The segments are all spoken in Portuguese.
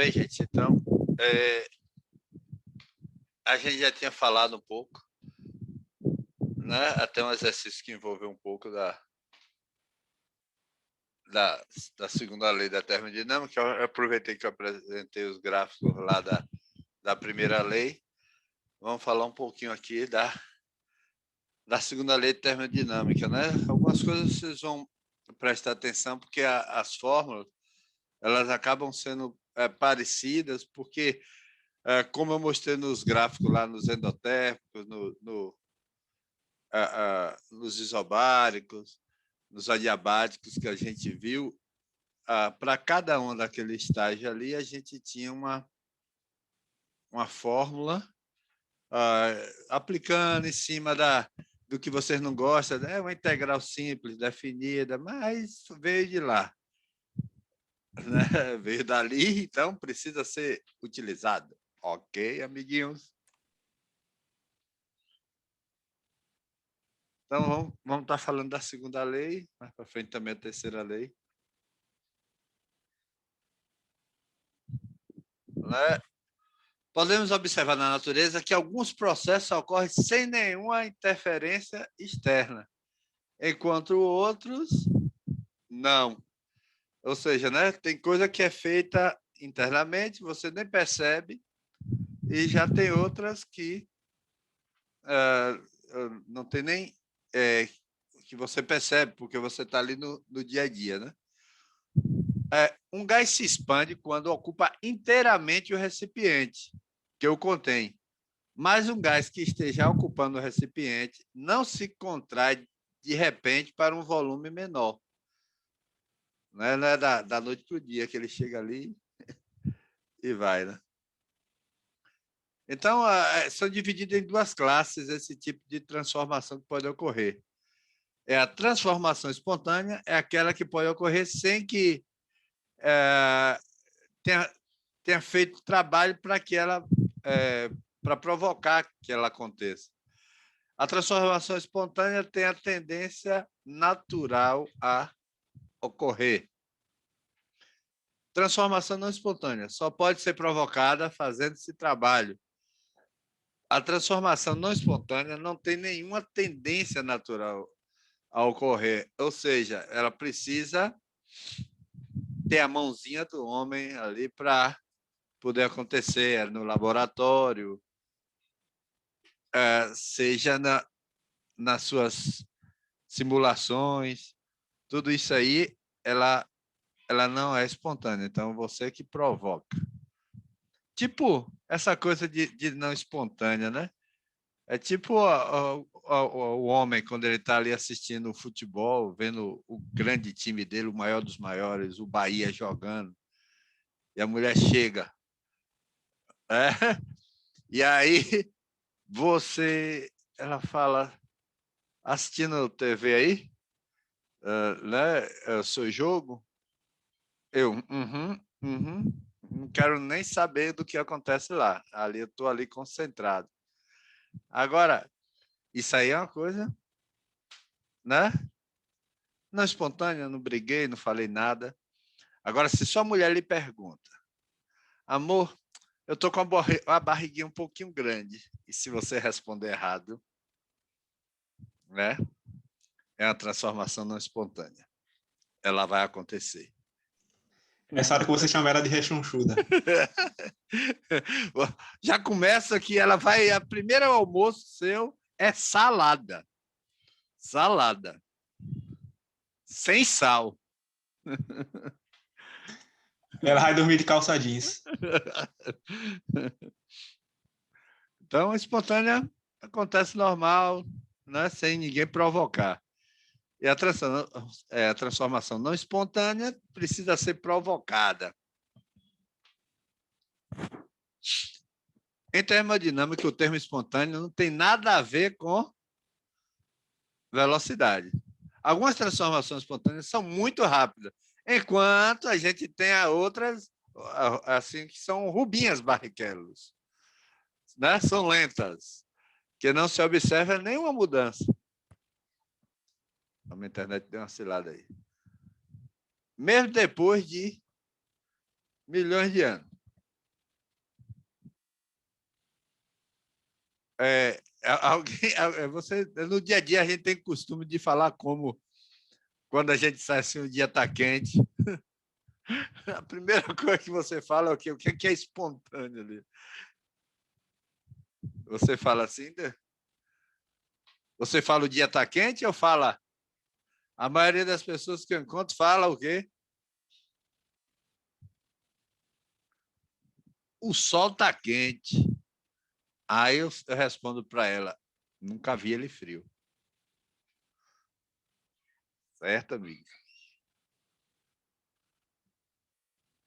Bem, gente, então, a gente já tinha falado um pouco, né? Até um exercício que envolveu um pouco da segunda lei da termodinâmica. Eu aproveitei que eu apresentei os gráficos lá da primeira lei. Vamos falar um pouquinho aqui da segunda lei de termodinâmica, né? Algumas coisas vocês vão prestar atenção, porque as fórmulas elas acabam sendo parecidas, porque, como eu mostrei nos gráficos lá, nos endotérmicos, nos isobáricos, nos adiabáticos que a gente viu, para cada um daquele estágio ali, a gente tinha uma fórmula aplicando em cima do que vocês não gostam, é uma integral simples, definida, mas veio de lá, né? Veio dali, então precisa ser utilizado. Ok, amiguinhos? Então, vamos estar falando da segunda lei, mais para frente também a terceira lei. Né? Podemos observar na natureza que alguns processos ocorrem sem nenhuma interferência externa, enquanto outros não. Ou seja, né, tem coisa que é feita internamente, você nem percebe, e já tem outras que não tem nem que você percebe, porque você está ali no dia a dia. Né? Um gás se expande quando ocupa inteiramente o recipiente que o contém. Mas um gás que esteja ocupando o recipiente não se contrai de repente para um volume menor. Não é da noite para o dia que ele chega ali e vai. Né? Então, são divididos em duas classes esse tipo de transformação que pode ocorrer. A transformação espontânea é aquela que pode ocorrer sem que tenha feito trabalho para que ela para provocar que ela aconteça. A transformação espontânea tem a tendência natural a ocorrer. Transformação não espontânea só pode ser provocada fazendo esse trabalho. A transformação não espontânea não tem nenhuma tendência natural a ocorrer, ou seja, ela precisa ter a mãozinha do homem ali para poder acontecer no laboratório, seja nas suas simulações, tudo isso aí, ela não é espontânea, então você que provoca. Tipo, essa coisa de não espontânea, né? É tipo o homem, quando ele está ali assistindo o futebol, vendo o grande time dele, o maior dos maiores, o Bahia jogando, e a mulher chega. E aí ela fala, assistindo TV aí, né, o seu jogo, eu, não quero nem saber do que acontece lá. Ali eu estou ali concentrado. Agora, isso aí é uma coisa, né? Não espontânea, não briguei, não falei nada. Agora, se sua mulher lhe pergunta, amor, eu estou com a barriguinha um pouquinho grande, e se você responder errado, né? É uma transformação não espontânea. Ela vai acontecer. Nessa hora que você chama ela de rechonchuda. Já começa que ela vai... A primeira almoço seu é salada. Salada. Sem sal. Ela vai dormir de calça jeans. Então, a espontânea acontece normal, né? Sem ninguém provocar. E a transformação não espontânea precisa ser provocada. Em termodinâmica, o termo espontâneo não tem nada a ver com velocidade. Algumas transformações espontâneas são muito rápidas, enquanto a gente tem outras assim, que são Rubinhas Barrichellos, né? São lentas, que não se observa nenhuma mudança. A internet deu uma cilada aí. Mesmo depois de milhões de anos. Você, no dia a dia, a gente tem costume de falar como, quando a gente sai assim, o dia está quente, a primeira coisa que você fala é o quê? O que é espontâneo ali? Você fala assim, né? Você fala o dia está quente ou fala? A maioria das pessoas que eu encontro fala o quê? O sol está quente. Aí eu respondo para ela, nunca vi ele frio. Certo, amigo?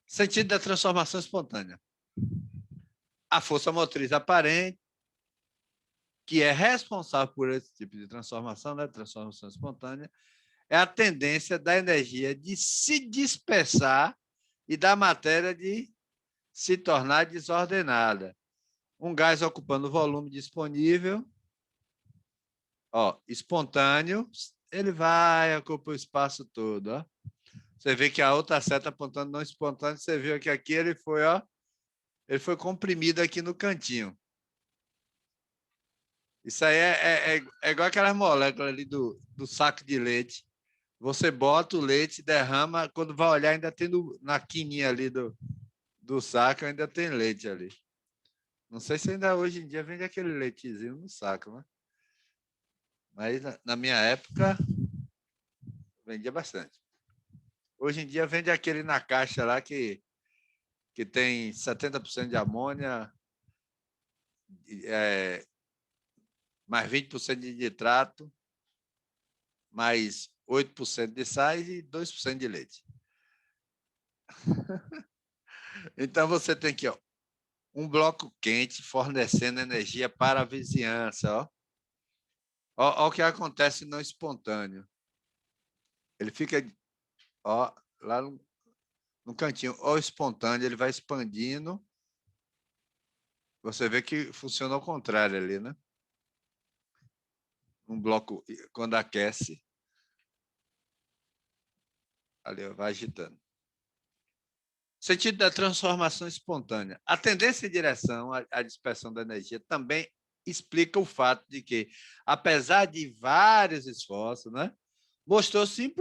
Sentido da transformação espontânea. A força motriz aparente, que é responsável por esse tipo de transformação, né? Transformação espontânea, é a tendência da energia de se dispersar e da matéria de se tornar desordenada. Um gás ocupando o volume disponível, espontâneo, ele vai ocupar o espaço todo. Ó. Você vê que a outra seta apontando não espontâneo, você viu que aqui ele foi comprimido aqui no cantinho. Isso aí é igual aquelas moléculas ali do saco de leite. Você bota o leite, derrama, quando vai olhar, ainda tem na quininha ali do saco, ainda tem leite ali. Não sei se ainda hoje em dia vende aquele leitezinho no saco, né? Mas na minha época, vendia bastante. Hoje em dia vende aquele na caixa lá que tem 70% de amônia, mais 20% de nitrato, mais 8% de sais e 2% de leite. Então você tem aqui, um bloco quente fornecendo energia para a vizinhança. Ó o que acontece no espontâneo. Ele fica lá no cantinho. O espontâneo, ele vai expandindo. Você vê que funciona ao contrário ali, né? Um bloco, quando aquece, ali vai agitando. Sentido da transformação espontânea. A tendência em direção à dispersão da energia também explica o fato de que, apesar de vários esforços, né, mostrou-se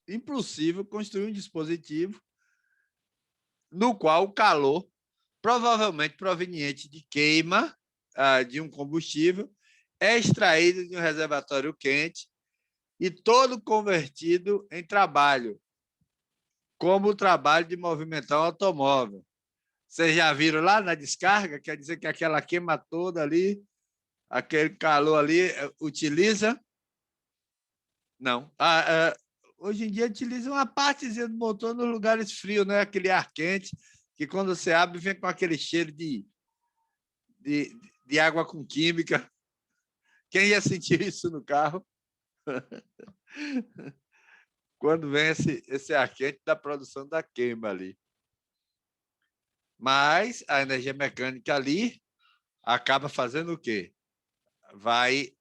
impossível construir um dispositivo no qual o calor, provavelmente proveniente de queima de um combustível, é extraído de um reservatório quente e todo convertido em trabalho, como o trabalho de movimentar um automóvel. Vocês já viram lá na descarga? Quer dizer que aquela queima toda ali, aquele calor ali, utiliza? Não. Hoje em dia utiliza uma partezinha do motor nos lugares frios, né? Aquele ar quente, que quando você abre, vem com aquele cheiro de água com química. Quem ia sentir isso no carro? Quando vem esse ar quente da produção da queima ali. Mas a energia mecânica ali acaba fazendo o quê? Vai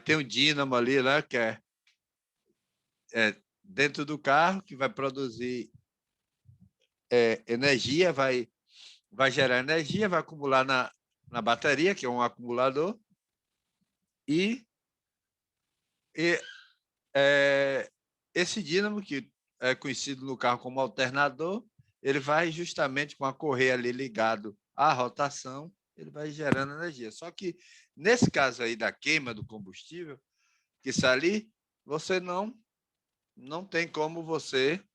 ter um dínamo ali, né, que é dentro do carro, que vai produzir energia, vai gerar energia, vai acumular na bateria, que é um acumulador, e esse dínamo, que é conhecido no carro como alternador, ele vai justamente com a correia ali ligado à rotação, ele vai gerando energia. Só que nesse caso aí da queima do combustível, que sai ali, você não tem como você...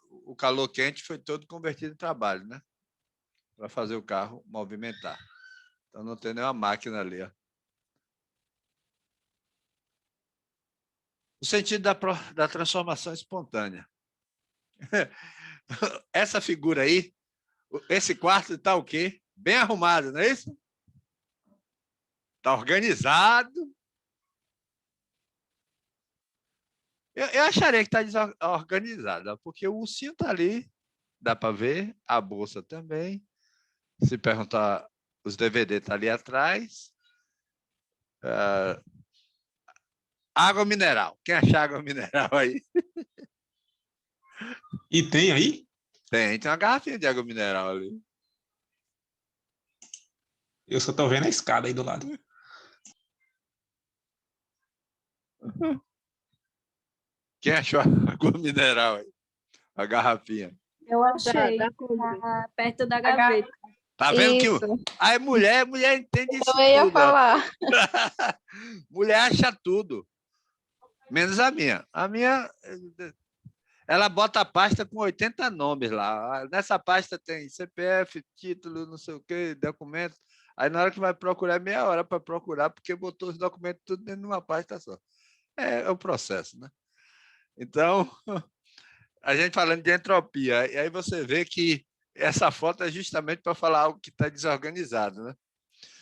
o calor quente foi todo convertido em trabalho, né? Para fazer o carro movimentar. Então não tem nenhuma máquina ali. Ó. O sentido da transformação espontânea. Essa figura aí, esse quarto está o quê? Bem arrumado, não é isso? Está organizado. Eu acharia que está desorganizado, porque o ursinho está ali, dá para ver, a bolsa também. Se perguntar, os DVD estão ali atrás. Água mineral. Quem achar água mineral aí? E tem aí? Tem uma garrafinha de água mineral ali. Eu só tô vendo a escada aí do lado. Quem achou a água mineral aí? A garrafinha. Eu achei, Da tá perto da gaveta. Tá vendo que Isso, aí mulher entende isso eu ia tudo. Ó. falar. Mulher acha tudo. Menos a minha. A minha, ela bota a pasta com 80 nomes lá. Nessa pasta tem CPF, título, não sei o quê, documento. Aí na hora que vai procurar, meia hora para procurar, porque botou os documentos tudo dentro de uma pasta só. É o processo, né? Então, a gente falando de entropia, e aí você vê que essa foto é justamente para falar algo que está desorganizado, né?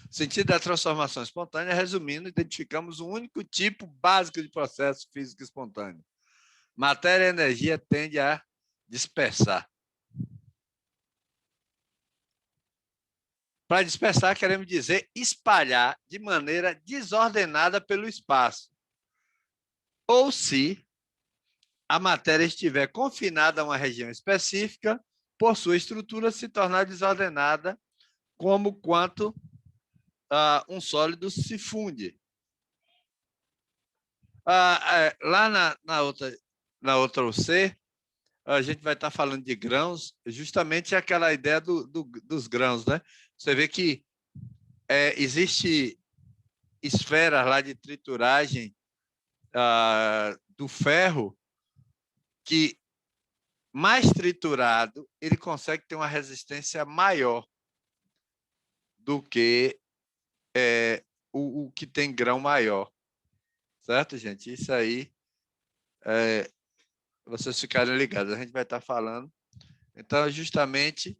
O sentido da transformação espontânea, resumindo, identificamos um único tipo básico de processo físico espontâneo. Matéria e energia tendem a dispersar. Para dispersar, queremos dizer espalhar de maneira desordenada pelo espaço. Ou se a matéria estiver confinada a uma região específica, por sua estrutura se tornar desordenada, como quanto um sólido se funde. Lá na outra C, a gente vai estar falando de grãos, justamente aquela ideia dos grãos, né? Você vê que existe esferas lá de trituragem do ferro que, mais triturado, ele consegue ter uma resistência maior do que o que tem grão maior. Certo, gente? Isso aí, vocês ficarem ligados, a gente vai estar falando. Então, justamente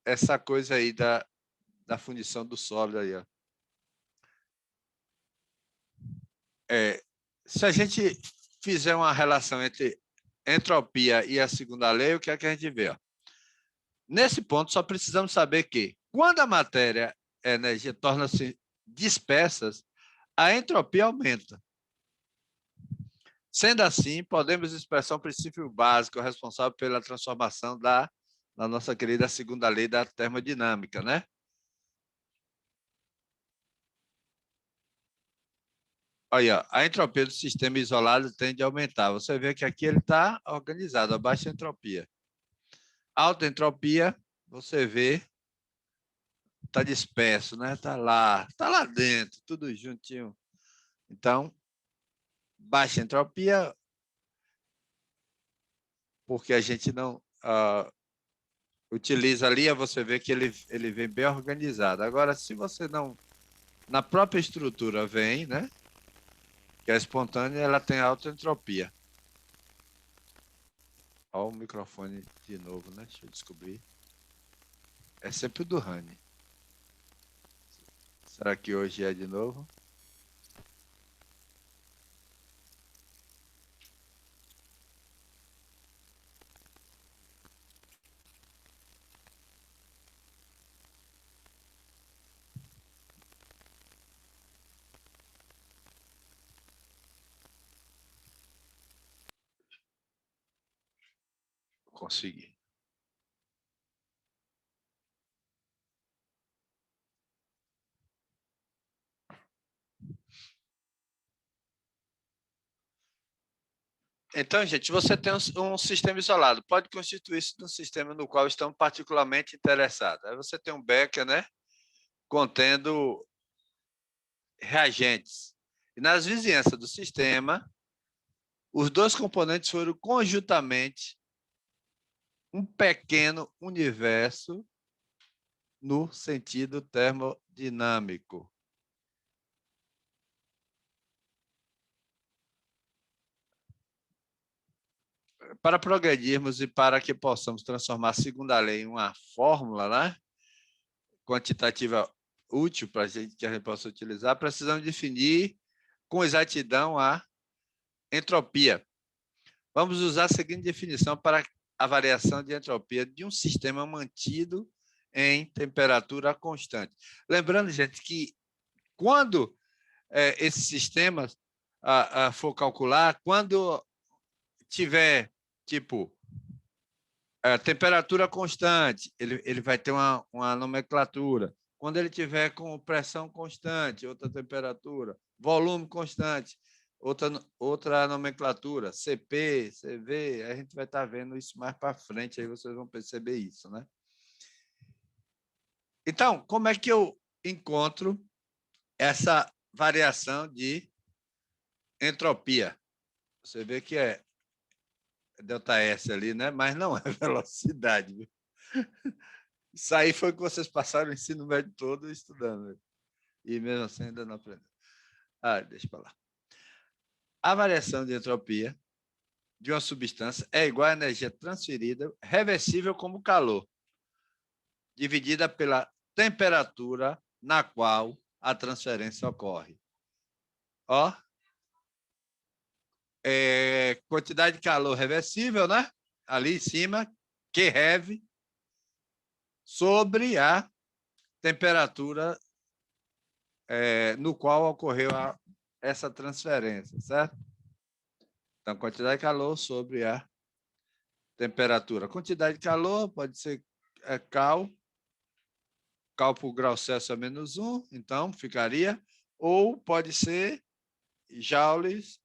essa coisa aí da fundição do sólido aí, ó. Se a gente fizer uma relação entre entropia e a segunda lei, o que é que a gente vê? Ó? Nesse ponto, só precisamos saber que, quando a matéria e a energia tornam-se dispersas, a entropia aumenta. Sendo assim, podemos expressar um princípio básico responsável pela transformação da nossa querida segunda lei da termodinâmica, né? Aí, ó, a entropia do sistema isolado tende a aumentar. Você vê que aqui ele está organizado, a baixa entropia. Alta entropia, você vê, está disperso, né? Está lá dentro, tudo juntinho. Então, baixa entropia, porque a gente não utiliza ali, você vê que ele vem bem organizado. Agora, se você não... Na própria estrutura vem, né? Que é espontânea, ela tem alta entropia. Olha o microfone de novo, né? Deixa eu descobrir. É sempre o do Rani. Será que hoje é de novo? Consegui. Então, gente, você tem um sistema isolado, pode constituir-se num sistema no qual estão particularmente interessados. Aí você tem um becker, né, contendo reagentes. E nas vizinhanças do sistema, os dois componentes foram conjuntamente um pequeno universo no sentido termodinâmico. Para progredirmos e para que possamos transformar a segunda lei em uma fórmula, né, quantitativa útil para que a gente possa utilizar, precisamos definir com exatidão a entropia. Vamos usar a seguinte definição para a variação de entropia de um sistema mantido em temperatura constante. Lembrando, gente, que quando esses sistemas for calcular, quando tiver, tipo, temperatura constante, ele vai ter uma nomenclatura. Quando ele tiver com pressão constante, outra temperatura, volume constante, outra nomenclatura, CP, CV, a gente vai estar vendo isso mais para frente, aí vocês vão perceber isso, né? Então, como é que eu encontro essa variação de entropia? Você vê que é ΔS ali, né? Mas não é velocidade. Viu? Isso aí foi o que vocês passaram o ensino médio todo estudando. E mesmo assim ainda não aprenderam. Deixa para lá. A variação de entropia de uma substância é igual à energia transferida, reversível como calor, dividida pela temperatura na qual a transferência ocorre. Ó, quantidade de calor reversível, né? Ali em cima, QRev, sobre a temperatura no qual ocorreu essa transferência, certo? Então, quantidade de calor sobre a temperatura. Quantidade de calor pode ser cal por grau Celsius a menos 1, então ficaria, ou pode ser joules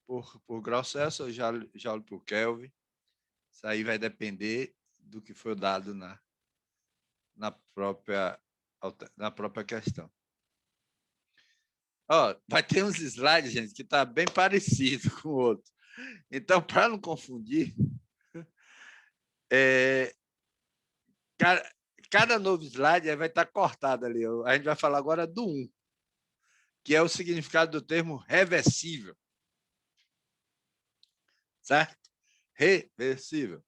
por grau Celsius, ou joule por Kelvin. Isso aí vai depender do que foi dado na própria questão. Ó, vai ter uns slides, gente, que está bem parecido com o outro. Então, para não confundir, cada novo slide vai estar cortado ali. A gente vai falar agora do 1, que é o significado do termo reversível. Certo? Reversível.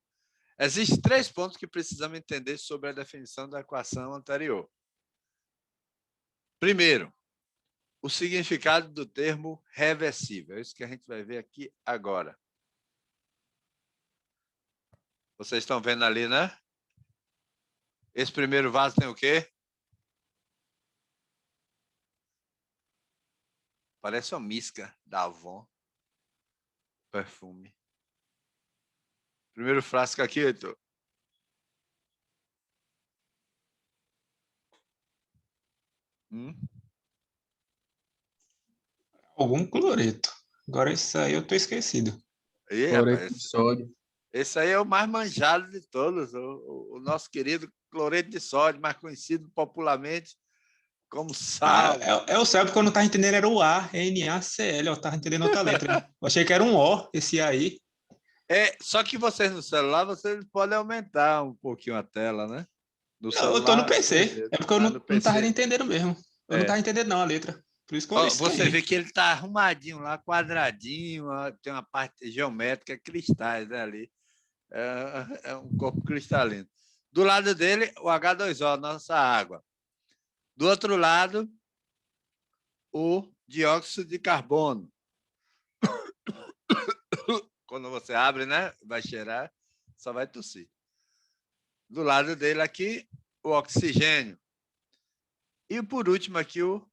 Existem 3 pontos que precisamos entender sobre a definição da equação anterior. Primeiro, o significado do termo reversível. É isso que a gente vai ver aqui agora. Vocês estão vendo ali, né? Esse primeiro vaso tem o quê? Parece uma misca da Avon. Perfume. Primeiro frasco aqui, Heitor. Algum cloreto. Agora isso aí eu tô esquecido. Cloreto de sódio. Esse aí é o mais manjado de todos, o nosso querido cloreto de sódio, mais conhecido popularmente como sal. Eu sei, porque eu não estava entendendo, era o A, NaCl, eu estava entendendo outra letra. Eu achei que era um O, esse aí. Só que vocês no celular, vocês podem aumentar um pouquinho a tela, né? No Não, eu tô no PC, beleza. é porque eu não estava entendendo mesmo. Eu não estava entendendo não a letra. Por isso que eu você vê que ele está arrumadinho lá, quadradinho, tem uma parte geométrica, cristais, né, ali. É um corpo cristalino. Do lado dele, o H2O, nossa água. Do outro lado, o dióxido de carbono. Quando você abre, né, vai cheirar, só vai tossir. Do lado dele aqui, o oxigênio. E por último aqui, o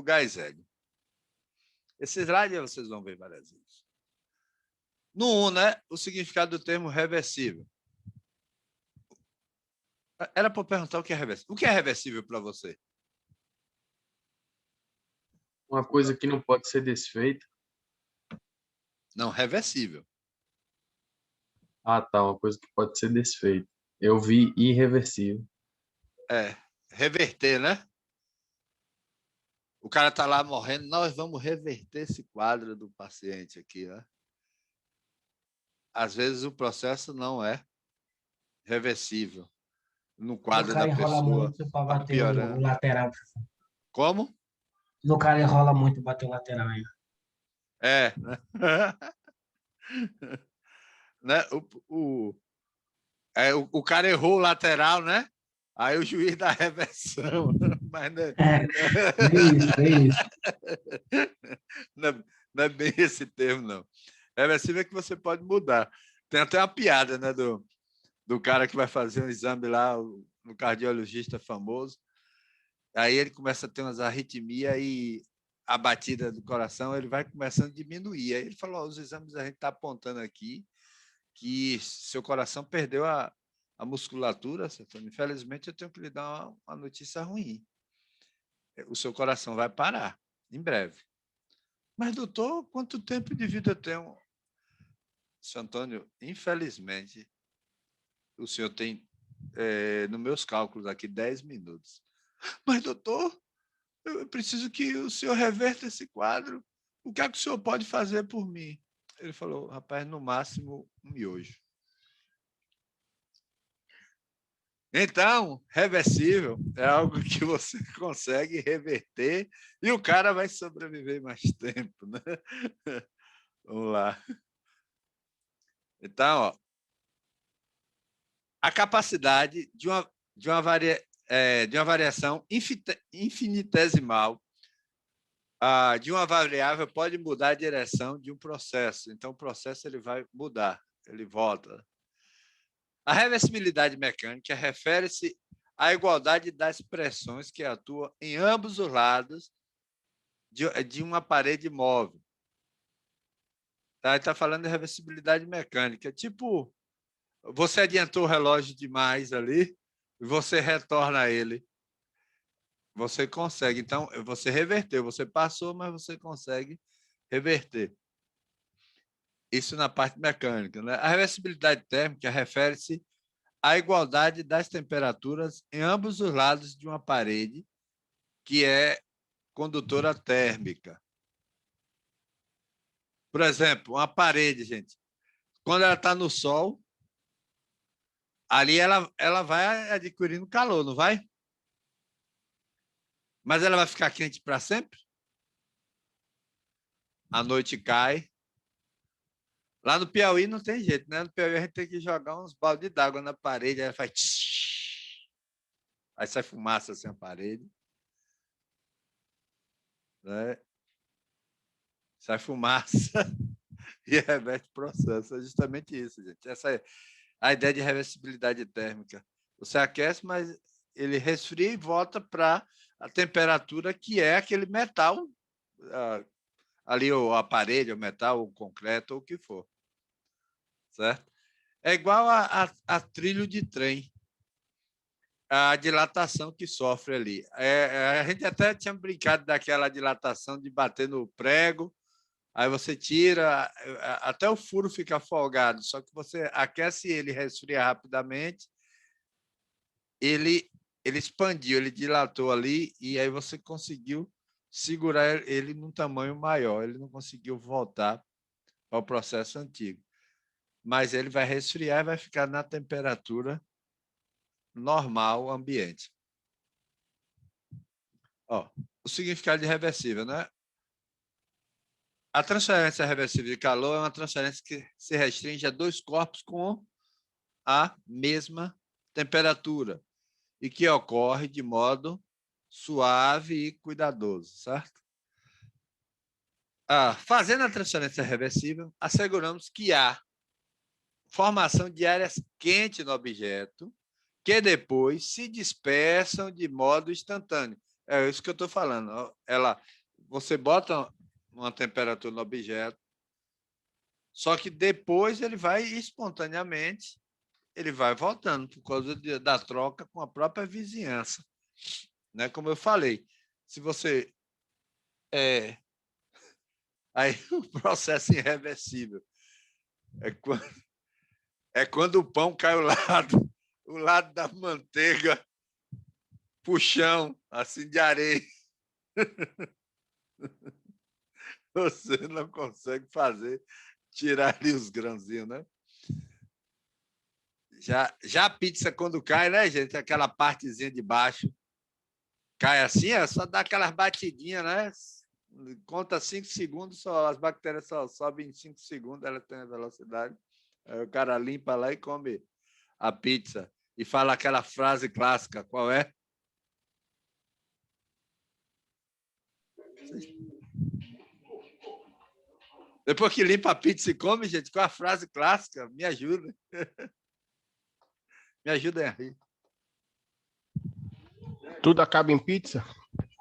gás hélio. Esse slide vocês vão ver várias vezes. No 1, né, o significado do termo reversível. Era para perguntar o que é reversível. O que é reversível para você? Uma coisa que não pode ser desfeita. Não, reversível. Ah, tá. Uma coisa que pode ser desfeita. Eu vi irreversível. Reverter, né? O cara está lá morrendo, nós vamos reverter esse quadro do paciente aqui, né? Às vezes o processo não é reversível. No quadro da pessoa. Muito para bater o lateral. Como? No cara enrola muito para bater o lateral aí. Né? O cara errou o lateral, né? Aí o juiz dá reversão. Mas não é isso. Não é bem esse termo, não. Reversível é que você pode mudar. Tem até uma piada, né, do cara que vai fazer um exame lá, no cardiologista famoso. Aí ele começa a ter umas arritmias e a batida do coração ele vai começando a diminuir. Aí ele falou: os exames a gente está apontando aqui que seu coração perdeu a a musculatura, Santana, infelizmente eu tenho que lhe dar uma notícia ruim. O seu coração vai parar, em breve. Mas, doutor, quanto tempo de vida eu tenho? Seu Antônio, infelizmente, o senhor tem, nos meus cálculos aqui, 10 minutos. Mas, doutor, eu preciso que o senhor reverta esse quadro. O que é que o senhor pode fazer por mim? Ele falou, rapaz, no máximo um miojo. Então, reversível é algo que você consegue reverter e o cara vai sobreviver mais tempo, né? Vamos lá. Então, ó, a capacidade de uma variação infinitesimal de uma variável pode mudar a direção de um processo. Então, o processo ele vai mudar, ele volta. A reversibilidade mecânica refere-se à igualdade das pressões que atuam em ambos os lados de uma parede móvel. Tá? Ele está falando de reversibilidade mecânica. Tipo, você adiantou o relógio demais ali e você retorna ele. Você consegue. Então, você reverteu. Você passou, mas você consegue reverter. Isso na parte mecânica, né? A reversibilidade térmica refere-se à igualdade das temperaturas em ambos os lados de uma parede que é condutora térmica. Por exemplo, uma parede, gente, quando ela está no sol, ali ela vai adquirindo calor, não vai? Mas ela vai ficar quente para sempre? A noite cai. Lá no Piauí não tem jeito, né? No Piauí a gente tem que jogar uns baldes d'água na parede, aí ela faz tsh, aí sai fumaça assim a parede. Né? Sai fumaça e reverte o processo. É justamente isso, gente. Essa é a ideia de reversibilidade térmica. Você aquece, mas ele resfria e volta para a temperatura que é aquele metal, ali a parede, o metal, o concreto, ou o que for. Certo? É igual a trilho de trem, a dilatação que sofre ali. A gente até tinha brincado daquela dilatação de bater no prego, aí você tira, até o furo fica folgado, só que você aquece ele, resfria rapidamente, ele expandiu, ele dilatou ali, e aí você conseguiu segurar ele num tamanho maior, ele não conseguiu voltar ao processo antigo. Mas ele vai resfriar e vai ficar na temperatura normal ambiente. Ó, o significado de reversível, né? A transferência reversível de calor é uma transferência que se restringe a dois corpos com a mesma temperatura e que ocorre de modo suave e cuidadoso, certo? Fazendo a transferência reversível, asseguramos que há formação de áreas quentes no objeto que depois se dispersam de modo instantâneo. É isso que eu estou falando. Você bota uma temperatura no objeto, só que depois ele vai espontaneamente, ele vai voltando por causa da troca com a própria vizinhança. Né? Como eu falei, se você... Aí o processo irreversível é quando o pão cai o lado da manteiga pro chão, assim, de areia. Você não consegue tirar ali os grãozinhos, né? Já a pizza, quando cai, né, gente? Aquela partezinha de baixo cai assim, é só dar aquelas batidinhas, né? Conta 5 segundos, as bactérias só sobem em 5 segundos, ela tem a velocidade. Aí o cara limpa lá e come a pizza. E fala aquela frase clássica, qual é? Depois que limpa a pizza e come, gente, qual é a frase clássica? Me ajuda. Me ajuda a rir. Tudo acaba em pizza?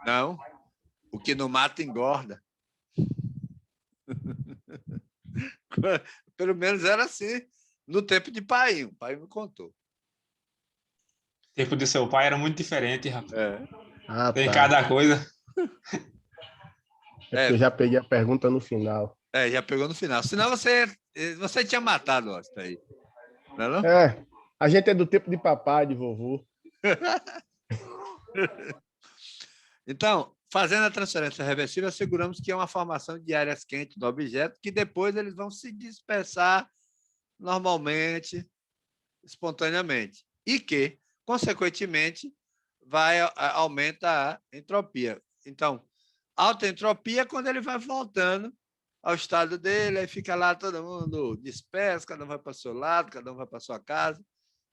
Não. O que não mata engorda. Pelo menos era assim no tempo de pai. O pai me contou. tempo do seu pai era muito diferente, rapaz. É. Ah, Tem tá. cada coisa. É porque eu já peguei a pergunta no final. Já pegou no final. Senão você tinha matado o Austin aí. Não é não? É, a gente é do tempo de papai, de vovô. Então, fazendo a transferência reversível, asseguramos que é uma formação de áreas quentes do objeto que depois eles vão se dispersar normalmente, espontaneamente. E que, consequentemente, aumenta a entropia. Então, alta entropia é quando ele vai voltando ao estado dele, aí fica lá todo mundo disperso, cada um vai para o seu lado, cada um vai para sua casa,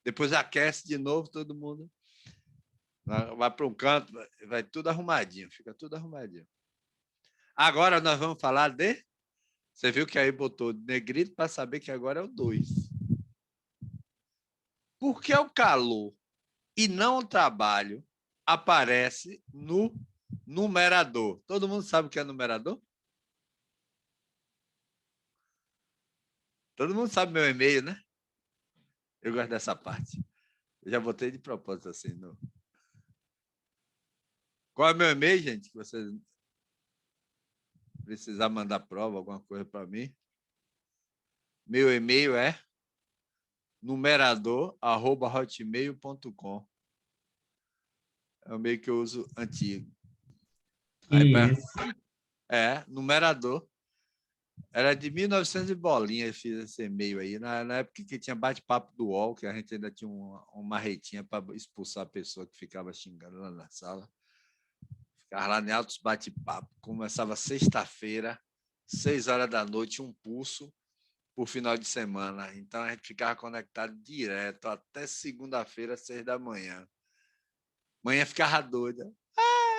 depois aquece de novo todo mundo. Vai para um canto, vai tudo arrumadinho, fica tudo arrumadinho. Agora nós vamos falar de... Você viu que aí botou negrito para saber que agora é o 2. Por que o calor e não o trabalho aparece no numerador? Todo mundo sabe o que é numerador? Todo mundo sabe meu e-mail, né? Eu gosto dessa parte. Eu já botei de propósito assim. Qual é o meu e-mail, gente? Que você precisar mandar prova, alguma coisa para mim. Meu e-mail é numerador@hotmail.com. É o e-mail que eu uso antigo. Numerador. Era de 1900 e bolinha, eu fiz esse e-mail aí. Na época que tinha bate-papo do UOL, que a gente ainda tinha uma retinha para expulsar a pessoa que ficava xingando lá na sala. Ficava lá em altos bate-papo. Começava sexta-feira, 6 horas da noite, um pulso por final de semana. Então a gente ficava conectado direto até segunda-feira, 6 da manhã. Manhã ficava doida.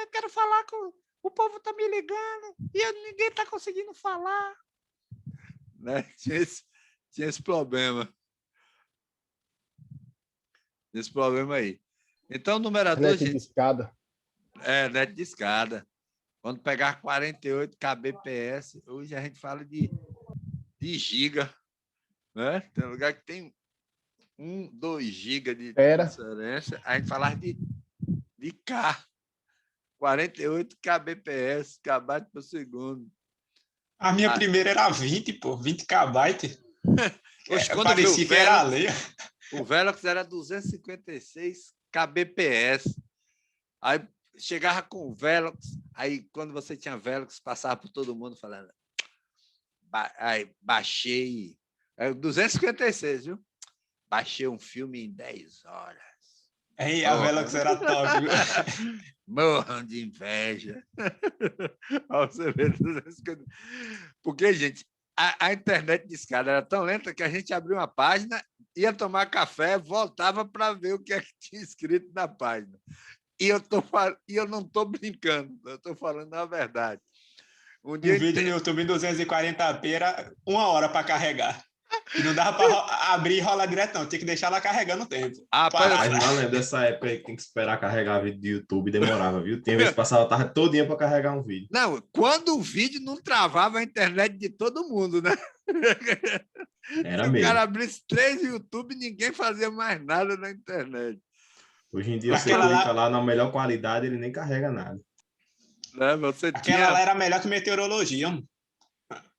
Eu quero falar com... O povo está me ligando e ninguém está conseguindo falar. Né? Tinha esse problema. Esse problema aí. Então, o numerador, Net gente... de escada. Net de escada. Quando pegar 48 kbps, hoje a gente fala de giga. Né? Tem lugar que tem 2 giga de transferência. A gente fala de K. 48 kbps, kbyte por segundo. A minha primeira era 20, pô. 20 kbyte. Quando veio parecia que era lei. O Velox era 256 kbps. Aí chegava com o Velox, aí quando você tinha Velox, passava por todo mundo falando. Aí baixei. 256, viu? Baixei um filme em 10 horas. Aí a Velox era top. Morram de inveja. Porque, gente, a internet de escada era tão lenta que a gente abriu uma página, ia tomar café, voltava para ver o que é que tinha escrito na página. E eu não estou brincando, eu estou falando a verdade. Um vídeo no YouTube em 240p era 1 hora para carregar. E não dava para abrir e rolar direto, não. Tinha que deixar ela carregando o tempo. Mas não lembro dessa época aí que tem que esperar carregar vídeo do YouTube, demorava, viu? Tinha vezes que passava a tarde todinha para carregar um vídeo. Não, quando o vídeo não travava a internet de todo mundo, né? Era Se mesmo. o cara abrisse 3 YouTube, ninguém fazia mais nada na internet. Hoje em dia você clica lá na melhor qualidade, ele nem carrega nada. Né? Aquela lá era melhor que meteorologia.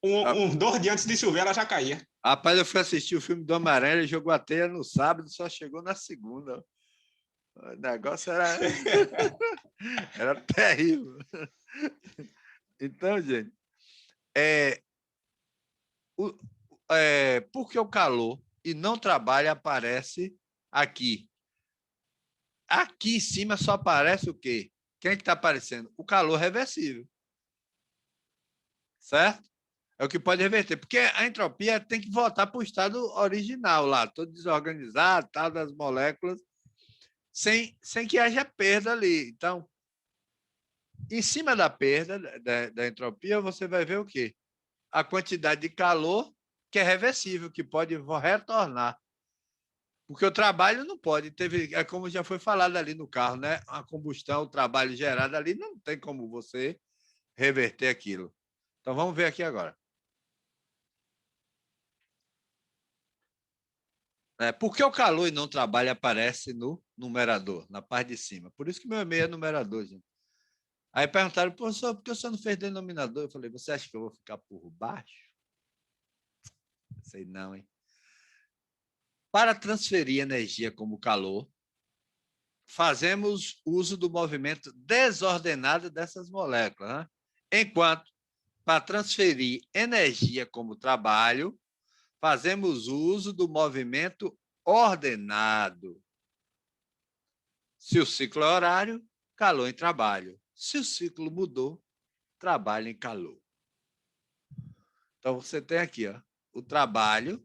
Uns 2 dias antes de chover, ela já caía. Rapaz, eu fui assistir o filme do Homem-Aranha, ele jogou a teia no sábado, só chegou na segunda. O negócio era terrível. Então, gente, por que o calor e não trabalho aparece aqui? Aqui em cima só aparece o quê? Quem é que está aparecendo? O calor reversível. Certo? É o que pode reverter, porque a entropia tem que voltar para o estado original lá, todo desorganizado, tal, das moléculas, sem que haja perda ali. Então, em cima da perda da entropia, você vai ver o quê? A quantidade de calor que é reversível, que pode retornar. Porque o trabalho não pode. É como já foi falado ali no carro, né? A combustão, o trabalho gerado ali, não tem como você reverter aquilo. Então, vamos ver aqui agora. Por que o calor e não trabalho aparece no numerador, na parte de cima. Por isso que meu e-mail é numerador, gente. Aí perguntaram, professor, por que você não fez denominador? Eu falei, você acha que eu vou ficar por baixo? Sei não, hein? Para transferir energia como calor, fazemos uso do movimento desordenado dessas moléculas, né? Enquanto, para transferir energia como trabalho, fazemos uso do movimento ordenado. Se o ciclo é horário, calor em trabalho. Se o ciclo mudou, trabalho em calor. Então, você tem aqui, ó, o trabalho,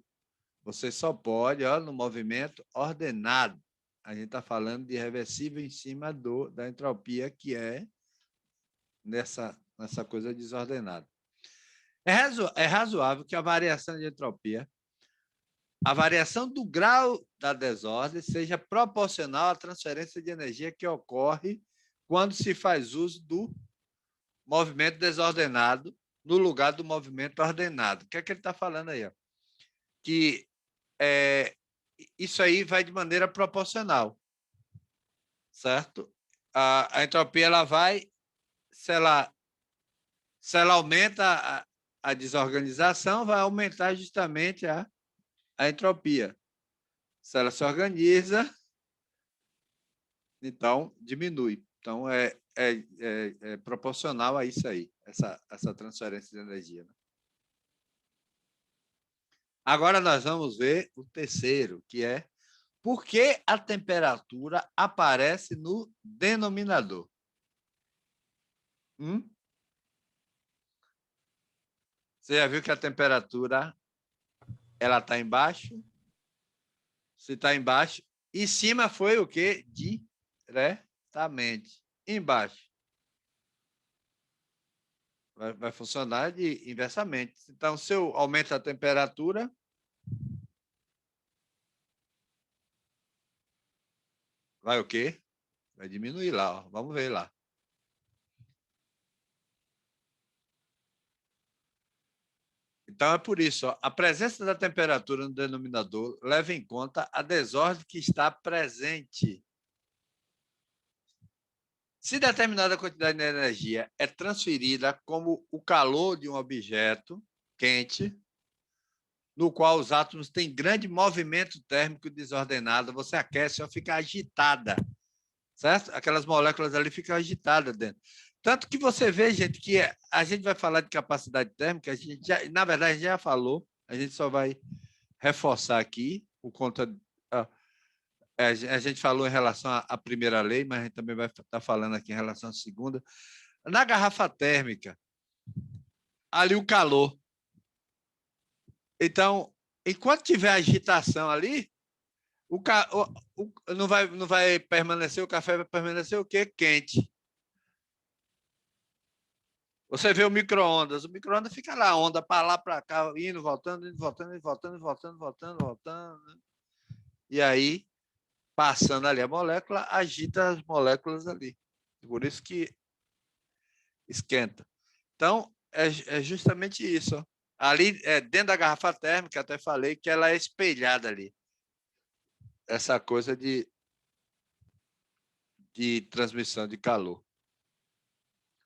você só pode, ó, no movimento ordenado. A gente está falando de reversível em cima da entropia, que é nessa coisa desordenada. É razoável que a variação de entropia, a variação do grau da desordem, seja proporcional à transferência de energia que ocorre quando se faz uso do movimento desordenado no lugar do movimento ordenado. O que é que ele está falando aí? Ó? Que isso aí vai de maneira proporcional, certo? A entropia ela vai, se ela aumenta a desorganização, vai aumentar justamente a entropia. Se ela se organiza, então diminui. Então, é proporcional a isso aí, essa transferência de energia. Né? Agora nós vamos ver o terceiro, que é por que a temperatura aparece no denominador. Você já viu que a temperatura ela está embaixo? Se está embaixo, em cima foi o quê? Diretamente. Embaixo. Vai funcionar inversamente. Então, se eu aumento a temperatura, vai o quê? Vai diminuir lá. Ó. Vamos ver lá. Então, é por isso. Ó, a presença da temperatura no denominador leva em conta a desordem que está presente. Se determinada quantidade de energia é transferida como o calor de um objeto quente, no qual os átomos têm grande movimento térmico desordenado, você aquece, ela fica agitada, certo? Aquelas moléculas ali ficam agitadas dentro. Tanto que você vê, gente, que a gente vai falar de capacidade térmica, a gente já, na verdade, a gente já falou, a gente só vai reforçar aqui, por conta... A gente falou em relação à primeira lei, mas a gente também vai estar falando aqui em relação à segunda. Na garrafa térmica, ali o calor. Então, enquanto tiver agitação ali, não vai permanecer, o café vai permanecer o quê? Quente. Você vê o micro-ondas fica lá, onda para lá, para cá, indo, voltando, indo, voltando, indo, voltando, voltando, voltando, voltando. E aí, passando ali a molécula, agita as moléculas ali. Por isso que esquenta. Então, é justamente isso. Ó. Ali, dentro da garrafa térmica, até falei que ela é espelhada ali. Essa coisa de transmissão de calor.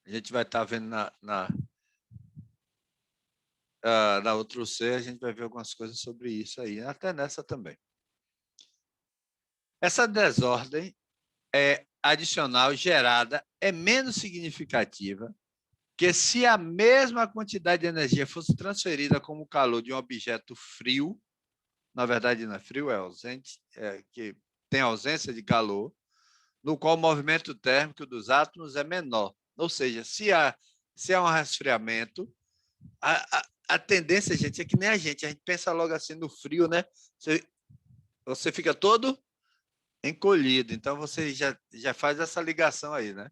A gente vai estar vendo na outra C, a gente vai ver algumas coisas sobre isso aí, até nessa também. Essa desordem adicional gerada é menos significativa que se a mesma quantidade de energia fosse transferida como calor de um objeto frio, na verdade não é frio, é ausente, que tem ausência de calor, no qual o movimento térmico dos átomos é menor. Ou seja, se há um resfriamento, a tendência, gente, é que nem a gente pensa logo assim no frio, né? Você fica todo encolhido, então você já faz essa ligação aí, né?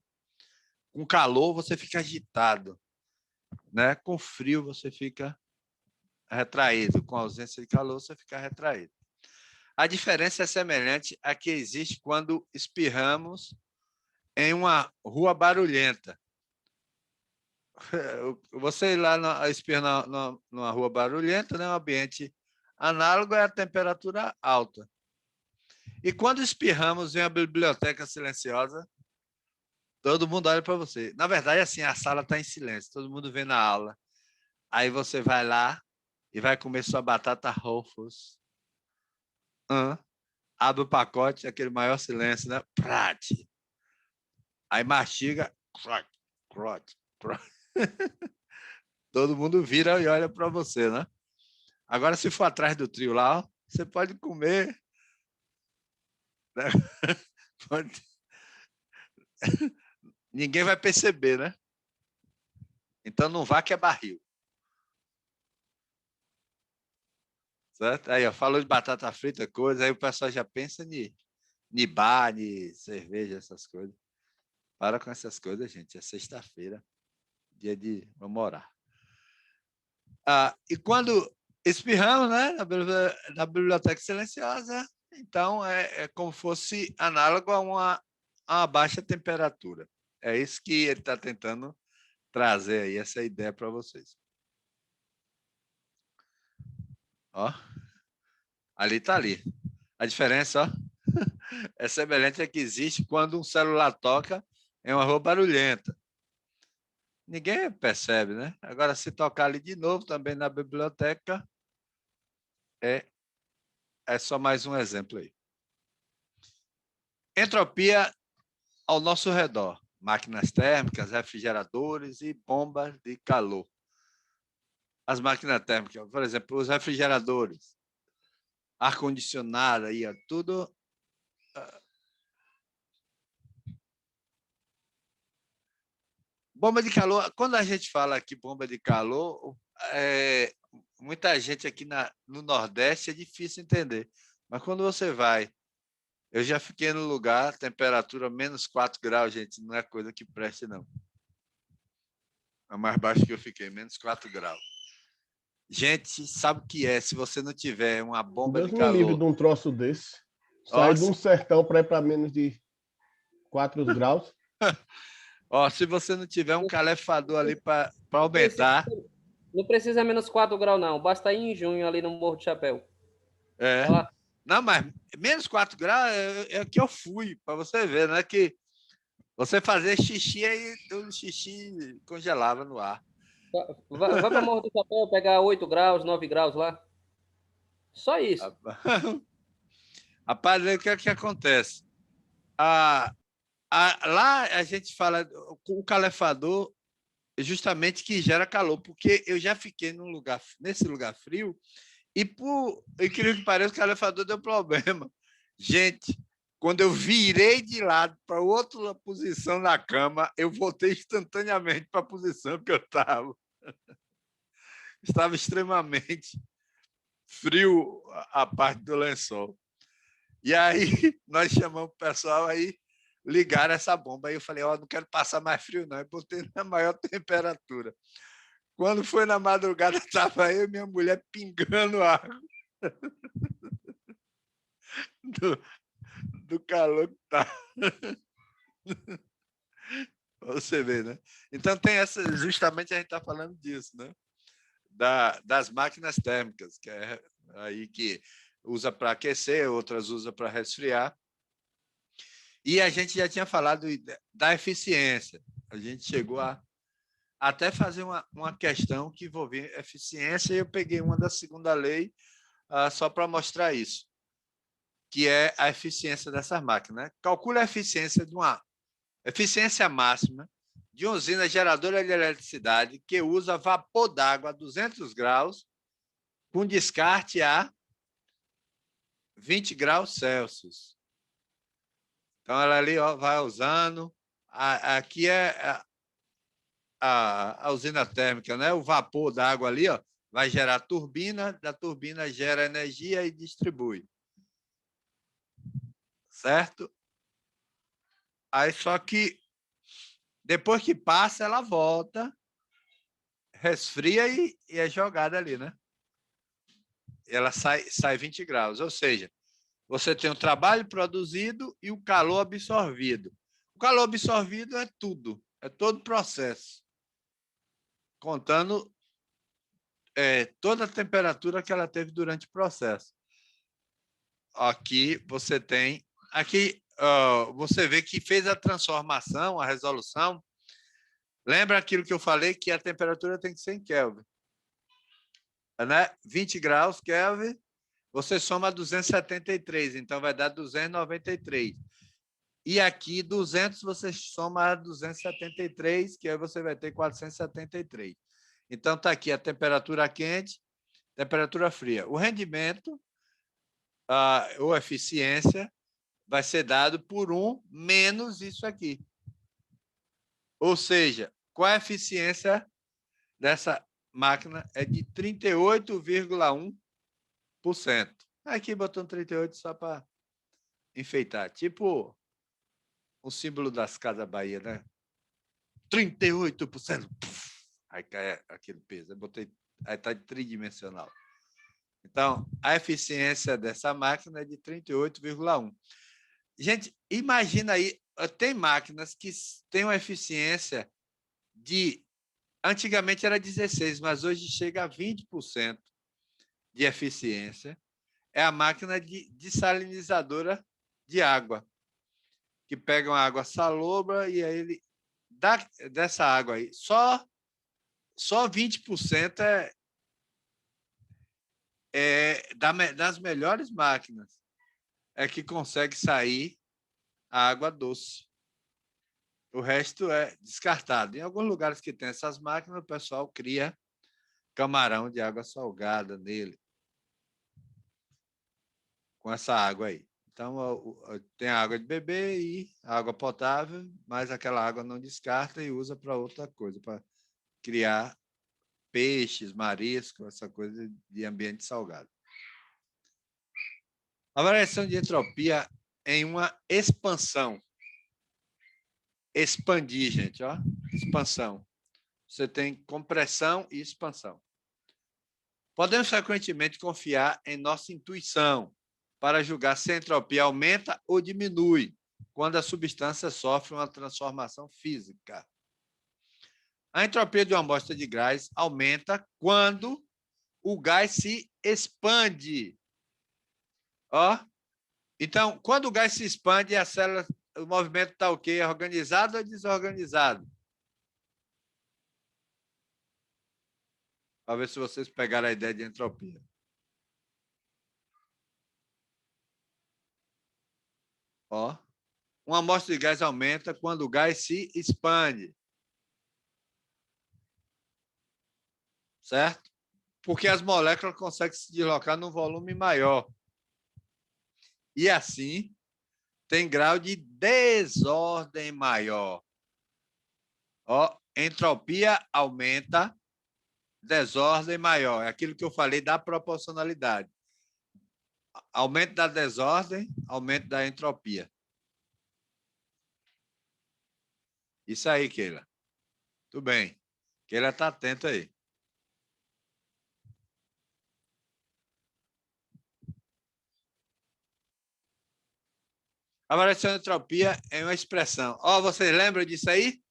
Com calor, você fica agitado, né? Com frio, você fica retraído. Com ausência de calor, você fica retraído. A diferença é semelhante à que existe quando espirramos em uma rua barulhenta. Você ir lá espirra numa rua barulhenta, né? Um ambiente análogo é a temperatura alta. E quando espirramos em uma biblioteca silenciosa, todo mundo olha para você. Na verdade, assim, a sala está em silêncio, todo mundo vê na aula. Aí você vai lá e vai comer sua batata Ruffles. Abre o pacote, aquele maior silêncio, né? Prate. Aí mastiga. Todo mundo vira e olha para você, né? Agora, se for atrás do trio lá, você pode comer. Né? Pode... Ninguém vai perceber, né? Então não vá que é barril. Certo? Aí, ó, falou de batata frita, coisa, aí o pessoal já pensa em bar, em cerveja, essas coisas. Para com essas coisas, gente. É sexta-feira, dia de vamos orar. E quando espirramos, né, na biblioteca silenciosa, então é como fosse análogo a uma baixa temperatura. É isso que ele está tentando trazer aí, essa ideia para vocês. Ó, ali está ali. A diferença, ó, é semelhante a que existe quando um celular toca em uma rua barulhenta. Ninguém percebe, né? Agora, se tocar ali de novo, também na biblioteca, é só mais um exemplo aí. Entropia ao nosso redor. Máquinas térmicas, refrigeradores e bombas de calor. As máquinas térmicas, por exemplo, os refrigeradores, ar-condicionado, aí, tudo... Bomba de calor, quando a gente fala aqui bomba de calor, muita gente aqui no Nordeste é difícil entender. Mas quando você vai... Eu já fiquei no lugar, temperatura menos 4 graus, gente, não é coisa que preste, não. É mais baixo que eu fiquei, menos 4 graus. Gente, sabe o que é? Se você não tiver uma bomba Deus de me livre calor... de um troço desse. Sai de um sertão para ir para menos de 4 graus. Ó, se você não tiver um calefador ali para aumentar... Não precisa menos 4 graus, não. Basta ir em junho ali no Morro do Chapéu. Não, mas menos 4 graus é que eu fui, para você ver, né? Que você fazer xixi, aí o xixi congelava no ar. Vai para o Morro do Chapéu, pegar 8 graus, 9 graus lá. Só isso. Rapaz, o que é que acontece? Lá a gente fala com o calefador justamente que gera calor, porque eu já fiquei nesse lugar frio e, por incrível que pareça, o calefador deu problema. Gente, quando eu virei de lado para outra posição na cama, eu voltei instantaneamente para a posição que eu estava. Estava extremamente frio a parte do lençol. E aí nós chamamos o pessoal, aí ligaram essa bomba. Aí eu falei, não quero passar mais frio, não. Eu botei na maior temperatura. Quando foi na madrugada, estava eu e minha mulher pingando água do calor que estava. Você vê, né? Então tem essa, justamente a gente está falando disso, né? Das máquinas térmicas, que é aí que usa para aquecer, outras usa para resfriar. E a gente já tinha falado da eficiência. A gente chegou a até fazer uma questão que envolvia eficiência, e eu peguei uma da segunda lei só para mostrar isso, que é a eficiência dessas máquinas. Né? Calcule a eficiência eficiência máxima de uma usina geradora de eletricidade que usa vapor d'água a 200 graus com descarte a 20 graus Celsius. Então, ela ali vai usando. Aqui é a usina térmica, né? O vapor da água ali vai gerar turbina, da turbina gera energia e distribui. Certo? Aí só que depois que passa, ela volta, resfria e é jogada ali, né? Ela sai 20 graus, ou seja, você tem o trabalho produzido e o calor absorvido. O calor absorvido é tudo, é todo o processo, contando toda a temperatura que ela teve durante o processo. aqui você tem... Aqui você vê que fez a transformação, a resolução. Lembra aquilo que eu falei, que a temperatura tem que ser em Kelvin. Né? 20 graus Kelvin, você soma 273, então vai dar 293. E aqui, 200, você soma 273, que aí você vai ter 473. Então, está aqui a temperatura quente, temperatura fria. O rendimento, ou eficiência, vai ser dado por 1 menos isso aqui. Ou seja, qual a eficiência dessa máquina? É de 38,1%. Aqui botou 38 só para enfeitar. Tipo o símbolo das Casas Bahia, né? 38%. Aí cai aquele peso. Eu botei, aí está tridimensional. Então, a eficiência dessa máquina é de 38,1%. Gente, imagina aí, tem máquinas que têm uma eficiência de... Antigamente era 16%, mas hoje chega a 20% de eficiência. É a máquina de dessalinizadora de água, que pega uma água salobra e aí ele dá dessa água aí. Só 20% das melhores máquinas é que consegue sair a água doce. O resto é descartado. Em alguns lugares que tem essas máquinas, o pessoal cria camarão de água salgada nele, com essa água aí. Então, tem a água de beber e a água potável, mas aquela água não descarta e usa para outra coisa, para criar peixes, marisco, essa coisa de ambiente salgado. A variação de entropia em uma expansão. Expandir, gente, ó. Expansão. Você tem compressão e expansão. Podemos frequentemente confiar em nossa intuição para julgar se a entropia aumenta ou diminui quando a substância sofre uma transformação física. A entropia de uma amostra de gás aumenta quando o gás se expande. Ó. Então, quando o gás se expande, a célula, o movimento está o quê? Organizado ou desorganizado? Para ver se vocês pegaram a ideia de entropia. Ó. Uma amostra de gás aumenta quando o gás se expande. Certo? Porque as moléculas conseguem se deslocar num volume maior. E assim, tem grau de desordem maior. Ó, entropia aumenta, desordem maior. É aquilo que eu falei da proporcionalidade. Aumento da desordem, aumento da entropia. Isso aí, Keila. Tudo bem. Keila está atenta aí. A variação de entropia é uma expressão. Ó, vocês lembram disso aí?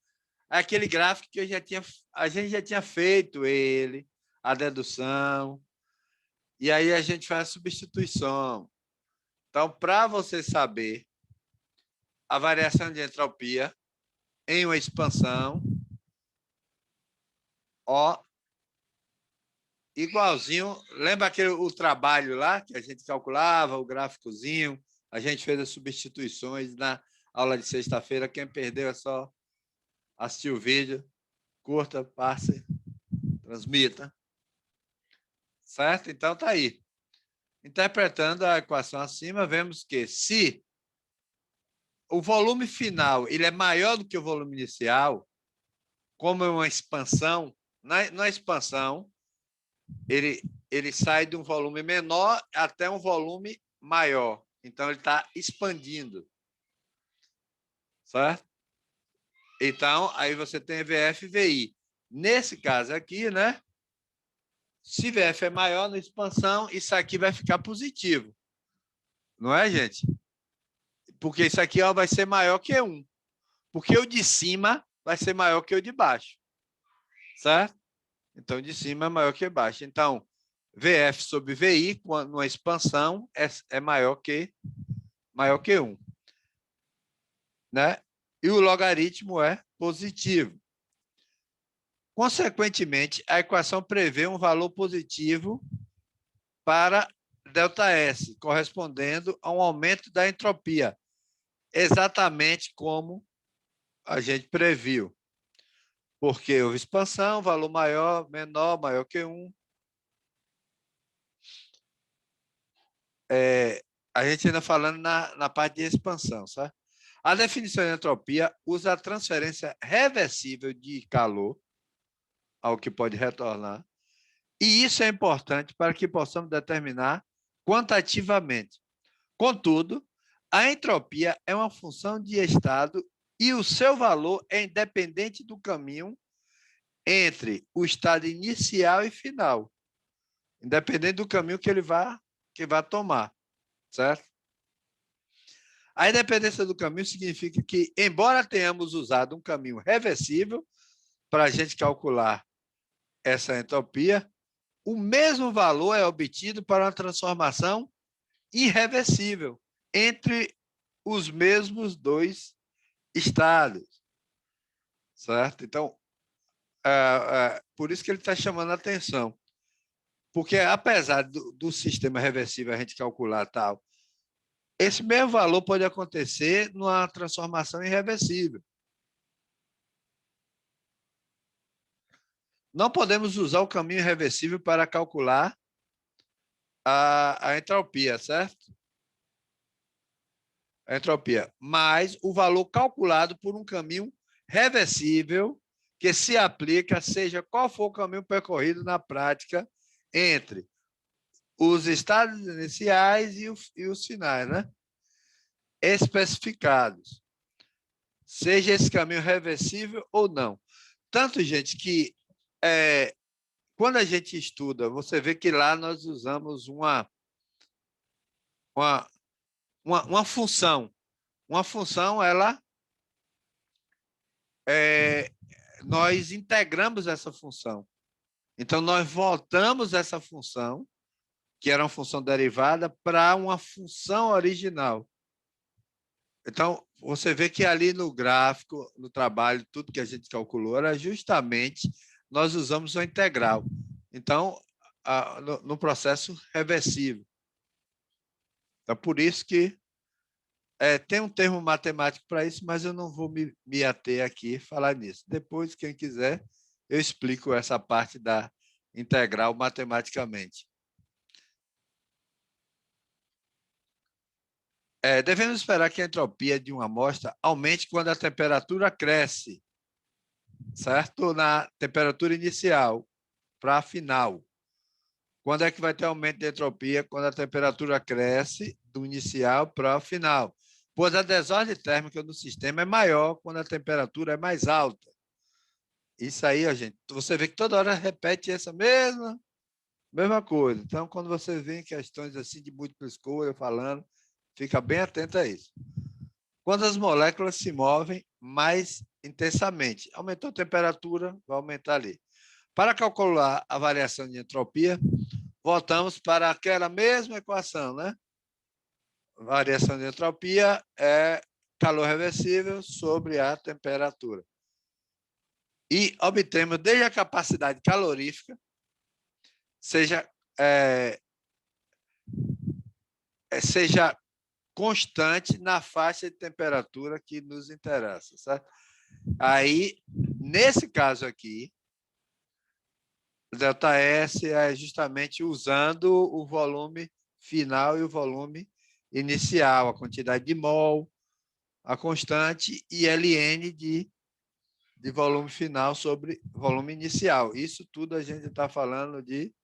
Aquele gráfico que a gente já tinha feito ele, a dedução, e aí a gente faz a substituição. Então, para você saber a variação de entropia em uma expansão, ó, igualzinho, lembra o trabalho lá que a gente calculava, o gráficozinho, a gente fez as substituições na aula de sexta-feira. Quem perdeu é só assistir o vídeo, curta, passe, transmita. Certo? Então, está aí. Interpretando a equação acima, vemos que se o volume final ele é maior do que o volume inicial, como é uma expansão, na expansão, ele sai de um volume menor até um volume maior. Então, ele está expandindo. Certo? Então, aí você tem VF e VI. Nesse caso aqui, né? Se VF é maior na expansão, isso aqui vai ficar positivo. Não é, gente? Porque isso aqui ó, vai ser maior que 1. Porque o de cima vai ser maior que o de baixo. Certo? Então, o de cima é maior que o de baixo. Então, VF sobre VI, numa expansão, é maior que 1. Né? E o logaritmo é positivo. Consequentemente, a equação prevê um valor positivo para ΔS, correspondendo a um aumento da entropia, exatamente como a gente previu. Porque houve expansão, valor maior, menor, maior que 1. A gente ainda falando na parte de expansão, sabe? A definição de entropia usa a transferência reversível de calor ao que pode retornar. E isso é importante para que possamos determinar quantitativamente. Contudo, a entropia é uma função de estado e o seu valor é independente do caminho entre o estado inicial e final, independente do caminho que ele vai tomar, certo? A independência do caminho significa que, embora tenhamos usado um caminho reversível para a gente calcular essa entropia, o mesmo valor é obtido para uma transformação irreversível entre os mesmos dois estados, certo? Então, por isso que ele está chamando a atenção, porque apesar do sistema reversível a gente calcular tal, esse mesmo valor pode acontecer numa transformação irreversível. Não podemos usar o caminho irreversível para calcular a entropia, certo? A entropia. Mas o valor calculado por um caminho reversível que se aplica, seja qual for o caminho percorrido na prática entre os estados iniciais e os finais, né? Especificados. Seja esse caminho reversível ou não. Tanto, gente, que quando a gente estuda, você vê que lá nós usamos uma função. Uma função, nós integramos essa função. Então, nós voltamos essa função, que era uma função derivada, para uma função original. Então, você vê que ali no gráfico, no trabalho, tudo que a gente calculou era justamente nós usamos uma integral. Então, no processo reversível. Então, por isso que tem um termo matemático para isso, mas eu não vou me ater aqui a falar nisso. Depois, quem quiser, eu explico essa parte da integral matematicamente. Devemos esperar que a entropia de uma amostra aumente quando a temperatura cresce, certo? Na temperatura inicial para a final. Quando é que vai ter aumento de entropia? Quando a temperatura cresce do inicial para o final. Pois a desordem térmica do sistema é maior quando a temperatura é mais alta. Isso aí, ó, gente, você vê que toda hora repete essa mesma coisa. Então, quando você vê questões assim de múltipla escolha falando, fica bem atento a isso. Quando as moléculas se movem mais intensamente, aumentou a temperatura, vai aumentar ali. Para calcular a variação de entropia, voltamos para aquela mesma equação, né? Variação de entropia é calor reversível sobre a temperatura. E obtemos desde a capacidade calorífica, seja constante na faixa de temperatura que nos interessa, certo? Aí, nesse caso aqui, ΔS é justamente usando o volume final e o volume inicial, a quantidade de mol, a constante, e Ln de volume final sobre volume inicial. Isso tudo a gente está falando de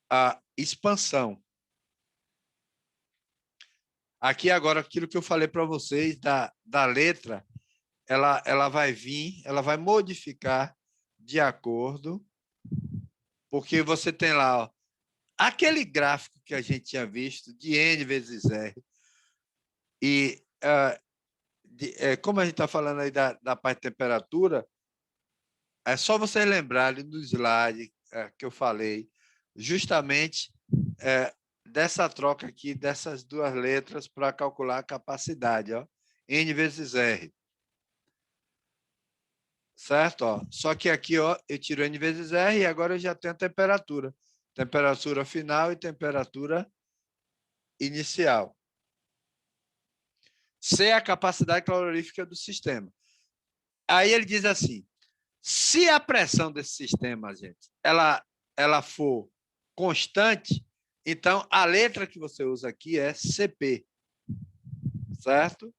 a expansão. Aqui agora, aquilo que eu falei para vocês da letra, ela vai vir, ela vai modificar de acordo, porque você tem lá, ó, aquele gráfico que a gente tinha visto de N vezes R, e como a gente está falando aí da parte de temperatura, é só vocês lembrarem do slide que eu falei, justamente dessa troca aqui, dessas duas letras, para calcular a capacidade, ó, N vezes R. Certo? Ó. Só que aqui, ó, eu tiro N vezes R e agora eu já tenho a temperatura. Temperatura final e temperatura inicial. C é a capacidade calorífica do sistema. Aí ele diz assim, se a pressão desse sistema, gente, ela for constante, então a letra que você usa aqui é CP. Certo?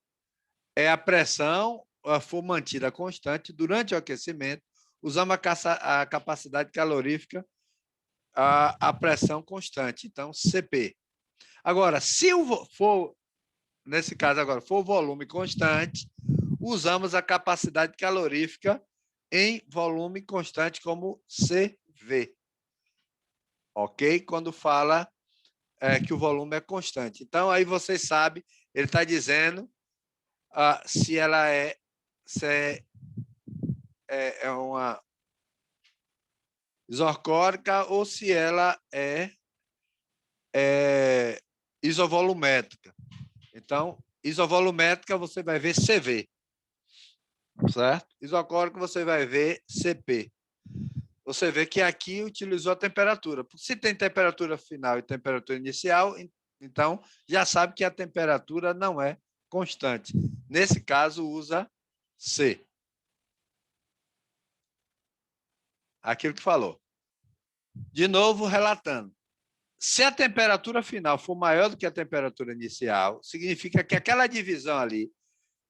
É a pressão for mantida constante durante o aquecimento, usamos a capacidade calorífica, a pressão constante, então CP. Agora, se for, nesse caso agora, for volume constante, usamos a capacidade calorífica em volume constante como CV. Ok? Quando fala que o volume é constante. Então, aí vocês sabem, ele está dizendo se ela é uma isocórica ou se ela é isovolumétrica. Então, isovolumétrica você vai ver CV, certo? Isocórica você vai ver CP. Você vê que aqui utilizou a temperatura. Se tem temperatura final e temperatura inicial, então já sabe que a temperatura não é constante. Nesse caso, usa C. Aquilo que falou. De novo, relatando. Se a temperatura final for maior do que a temperatura inicial, significa que aquela divisão ali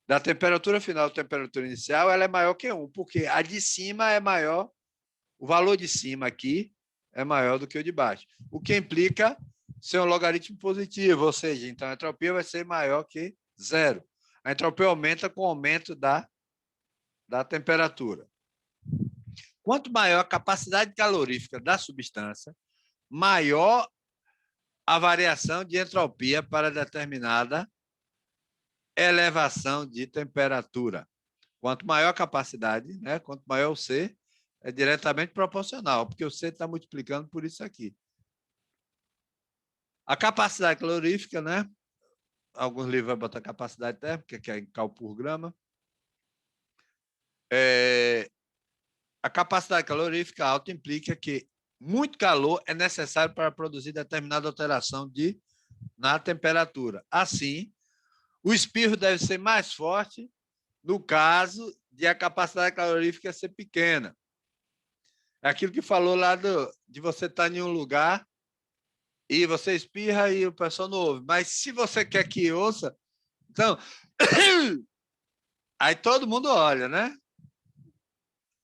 da temperatura final e temperatura inicial, ela é maior que 1, porque a de cima é maior, o valor de cima aqui é maior do que o de baixo, o que implica ser um logaritmo positivo, ou seja, então a entropia vai ser maior que 0. A entropia aumenta com o aumento da temperatura. Quanto maior a capacidade calorífica da substância, maior a variação de entropia para determinada elevação de temperatura. Quanto maior a capacidade, né? Quanto maior o C, é diretamente proporcional, porque o C está multiplicando por isso aqui. A capacidade calorífica, né? Alguns livros vão botar capacidade térmica, que é em cálculo por grama. A capacidade calorífica alta implica que muito calor é necessário para produzir determinada alteração na temperatura. Assim, o espirro deve ser mais forte no caso de a capacidade calorífica ser pequena. É aquilo que falou lá de você estar em um lugar e você espirra e o pessoal não ouve. Mas se você quer que ouça, então... aí todo mundo olha, né?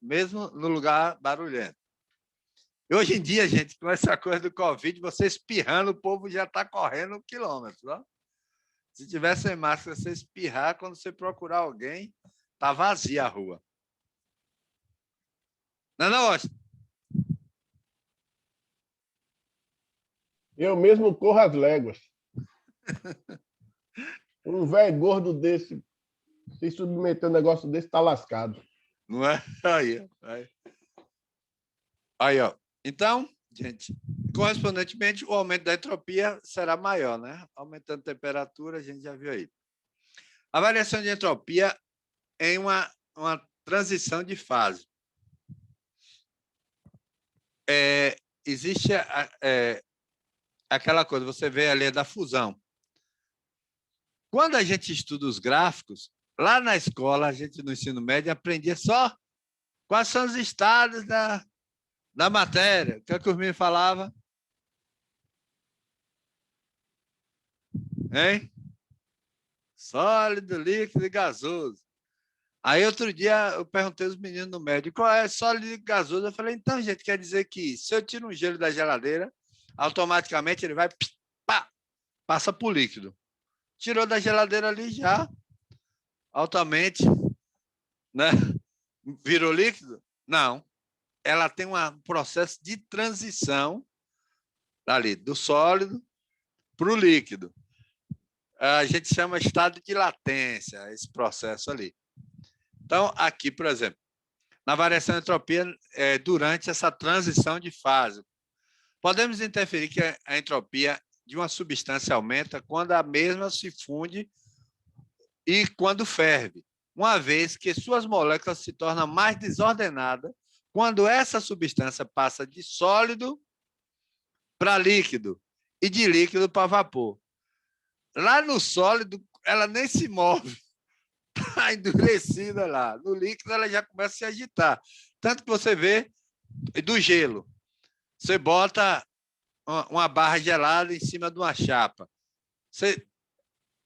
Mesmo no lugar barulhento. E hoje em dia, gente, com essa coisa do Covid, você espirrando, o povo já está correndo quilômetros. Ó. Se tiver sem máscara, você espirrar, quando você procurar alguém, está vazia a rua. Não, Washington? Eu mesmo corro as léguas. Um velho gordo desse, se submeter a um negócio desse, está lascado. Não é? Aí, ó. Então, gente, correspondentemente, o aumento da entropia será maior, né? Aumentando a temperatura, a gente já viu aí. A variação de entropia em uma transição de fase. Existe aquela coisa, você vê a lei da fusão. Quando a gente estuda os gráficos, lá na escola, a gente no ensino médio aprendia só quais são os estados da matéria. O que é que os meninos falavam? Hein? Sólido, líquido e gasoso. Aí, outro dia, eu perguntei aos meninos no médio, qual é sólido e gasoso? Eu falei, então, gente, quer dizer que se eu tiro um gelo da geladeira, automaticamente ele vai, pá, passa para o líquido. Tirou da geladeira ali já, altamente, né? Virou líquido? Não. Ela tem um processo de transição ali, do sólido para o líquido. A gente chama estado de latência, esse processo ali. Então, aqui, por exemplo, na variação de entropia, durante essa transição de fase, Podemos interferir que a entropia de uma substância aumenta quando a mesma se funde e quando ferve, uma vez que suas moléculas se tornam mais desordenadas quando essa substância passa de sólido para líquido e de líquido para vapor. Lá no sólido, ela nem se move, está endurecida lá. No líquido, ela já começa a se agitar. Tanto que você vê do gelo. Você bota uma barra gelada em cima de uma chapa.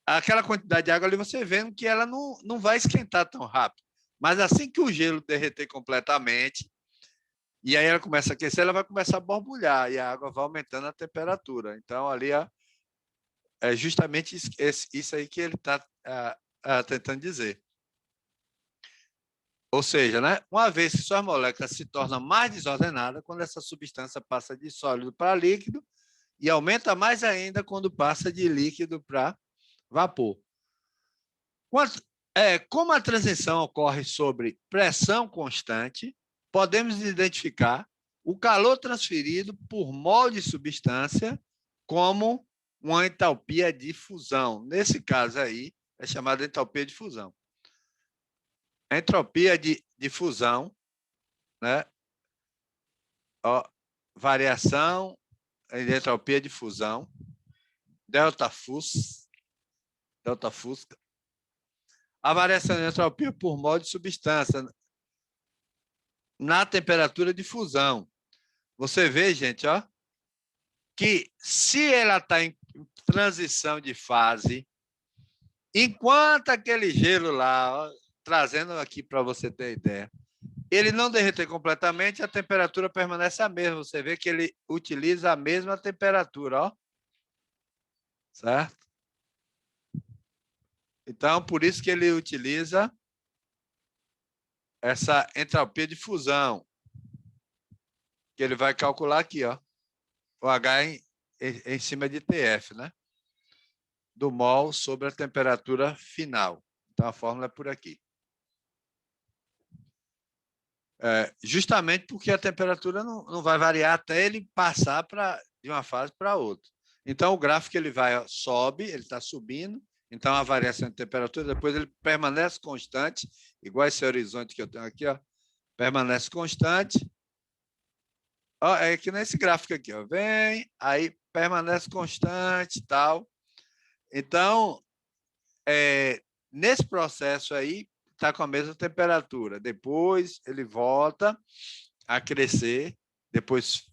Aquela quantidade de água ali, você vendo que ela não vai esquentar tão rápido. Mas assim que o gelo derreter completamente, e aí ela começa a aquecer, ela vai começar a borbulhar e a água vai aumentando a temperatura. Então, ali é justamente isso aí que ele está tentando dizer. Ou seja, né, uma vez que suas moléculas se tornam mais desordenadas, quando essa substância passa de sólido para líquido, e aumenta mais ainda quando passa de líquido para vapor. Como a transição ocorre sobre pressão constante, podemos identificar o calor transferido por mol de substância como uma entalpia de fusão. Nesse caso aí, é chamada entalpia de fusão. A entropia de fusão, né? Variação de entropia de fusão, delta Fusca. A variação de entropia por mol de substância na temperatura de fusão. Você vê, gente, ó, que se ela está em transição de fase, enquanto aquele gelo lá, ó, trazendo aqui para você ter ideia, ele não derreter completamente, a temperatura permanece a mesma. Você vê que ele utiliza a mesma temperatura, ó. Certo? Então, por isso que ele utiliza essa entalpia de fusão, que ele vai calcular aqui, ó, o H em cima de TF, né? Do mol sobre a temperatura final. Então, a fórmula é por aqui. Justamente porque a temperatura não vai variar até ele passar de uma fase para outra. Então, o gráfico ele vai, sobe, ele está subindo, então a variação de temperatura, depois ele permanece constante, igual esse horizonte que eu tenho aqui, ó, permanece constante. Ó, é que nesse gráfico aqui, ó, vem, aí permanece constante e tal. Então, nesse processo aí, está com a mesma temperatura. Depois ele volta a crescer, depois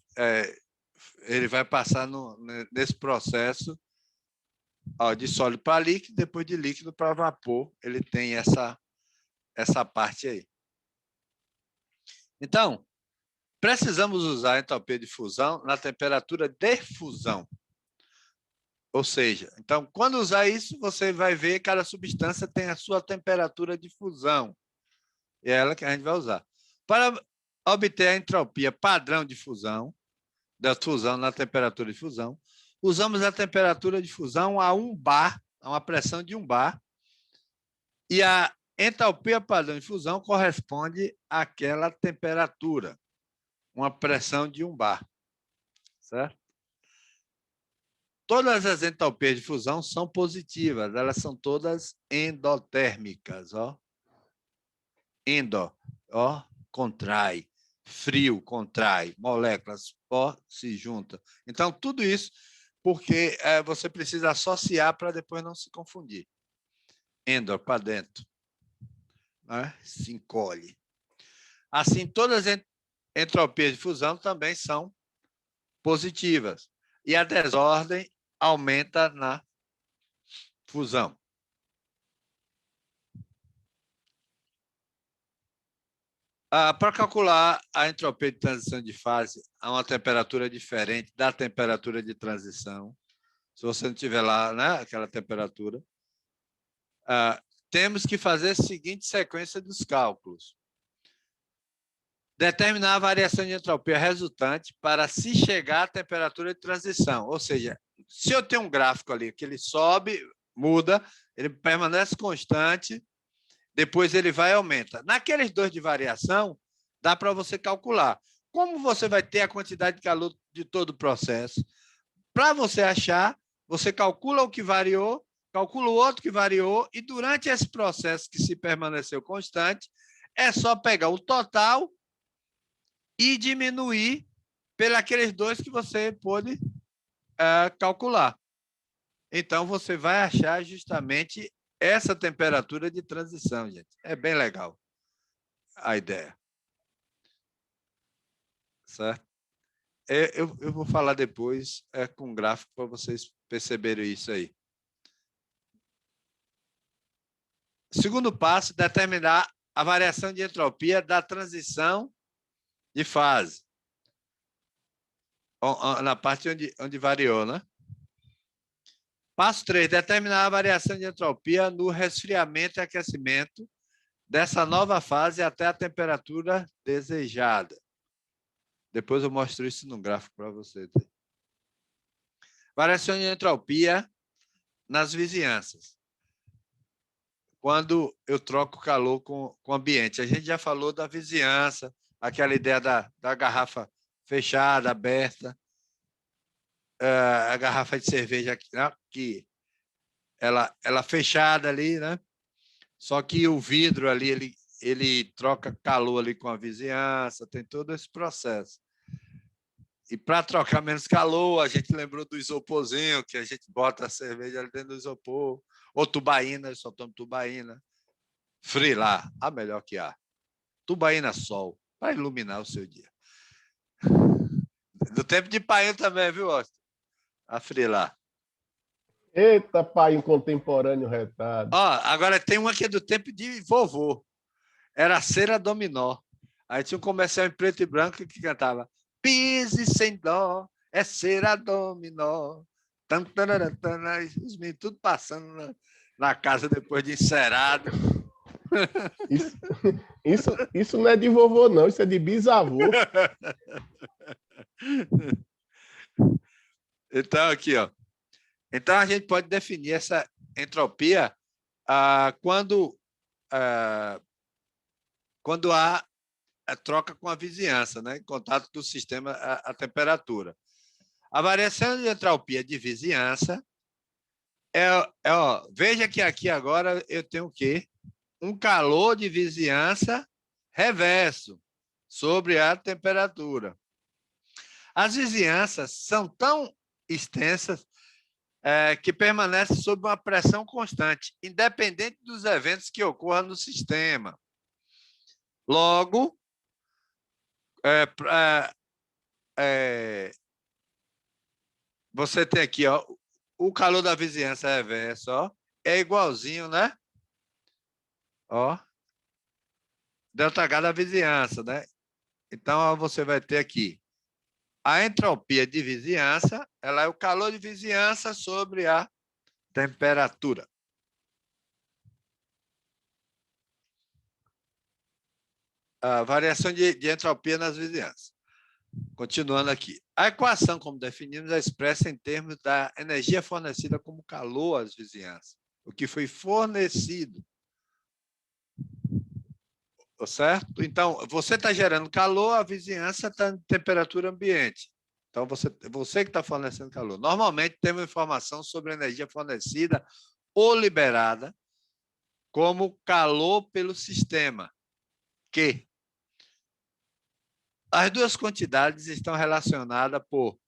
ele vai passar nesse processo de sólido para líquido, depois de líquido para vapor, ele tem essa parte aí. Então, precisamos usar a entalpia de fusão na temperatura de fusão. Ou seja, então, quando usar isso, você vai ver que cada substância tem a sua temperatura de fusão. É ela que a gente vai usar. Para obter a entropia padrão de fusão, da fusão na temperatura de fusão, usamos a temperatura de fusão a 1 bar, a uma pressão de 1 bar, e a entalpia padrão de fusão corresponde àquela temperatura, uma pressão de 1 bar. Certo? Todas as entalpias de fusão são positivas, elas são todas endotérmicas, ó. Endo, ó, contrai, frio, contrai, moléculas, ó, se juntam. Então, tudo isso porque você precisa associar para depois não se confundir. Endo, para dentro, né? Se encolhe. Assim, todas as entropias de fusão também são positivas. E a desordem aumenta na fusão. Para calcular a entropia de transição de fase a uma temperatura diferente da temperatura de transição, se você não tiver lá, né, aquela temperatura, temos que fazer a seguinte sequência dos cálculos. Determinar a variação de entropia resultante para se chegar à temperatura de transição. Ou seja, se eu tenho um gráfico ali que ele sobe, muda, ele permanece constante, depois ele vai e aumenta. Naqueles dois de variação, dá para você calcular. Como você vai ter a quantidade de calor de todo o processo. Para você achar, você calcula o que variou, calcula o outro que variou, e durante esse processo que se permaneceu constante, é só pegar o total e diminuir pelos dois que você pôde calcular. Então, você vai achar justamente essa temperatura de transição, gente. É bem legal a ideia. Certo? Eu vou falar depois com gráfico para vocês perceberem isso aí. Segundo passo, determinar a variação de entropia da transição de fase. Na parte onde variou, né? Passo 3, determinar a variação de entropia no resfriamento e aquecimento dessa nova fase até a temperatura desejada. Depois eu mostro isso no gráfico para vocês. Variação de entropia nas vizinhanças. Quando eu troco calor com o ambiente. A gente já falou da vizinhança, aquela ideia da garrafa fechada, aberta, a garrafa de cerveja que ela fechada ali, né? Só que o vidro ali, ele troca calor ali com a vizinhança, tem todo esse processo. E para trocar menos calor, a gente lembrou do isoporzinho, que a gente bota a cerveja ali dentro do isopor, ou tubaína, eu só tomo tubaína. Frilar, a melhor que há. Tubaína sol, para iluminar o seu dia. Do tempo de painho também, viu, Austin? A frilar. Eita, pai, contemporâneo retado. Agora tem uma que é do tempo de vovô. Era a cera dominó. Aí tinha um comercial em preto e branco que cantava pise sem dó, é cera dominó. Os meninos tudo passando na casa depois de encerado. Isso não é de vovô, não. Isso é de bisavô. Então, aqui, ó. Então, a gente pode definir essa entropia quando há a troca com a vizinhança, né? Em contato do sistema à temperatura. A variação de entropia de vizinhança veja que aqui agora eu tenho o quê? Um calor de vizinhança reverso sobre a temperatura. As vizinhanças são tão extensas que permanecem sob uma pressão constante, independente dos eventos que ocorram no sistema. Logo, você tem aqui, ó, o calor da vizinhança reverso, ó, é igualzinho, né? Ó, ΔH da vizinhança, né? Então, ó, você vai ter aqui a entropia de vizinhança, ela é o calor de vizinhança sobre a temperatura. A variação de entropia nas vizinhanças. Continuando aqui. A equação, como definimos, é expressa em termos da energia fornecida como calor às vizinhanças. O que foi fornecido. Certo? Então, você está gerando calor, a vizinhança está em temperatura ambiente. Então, você que está fornecendo calor. Normalmente, temos informação sobre a energia fornecida ou liberada como calor pelo sistema, que as duas quantidades estão relacionadas por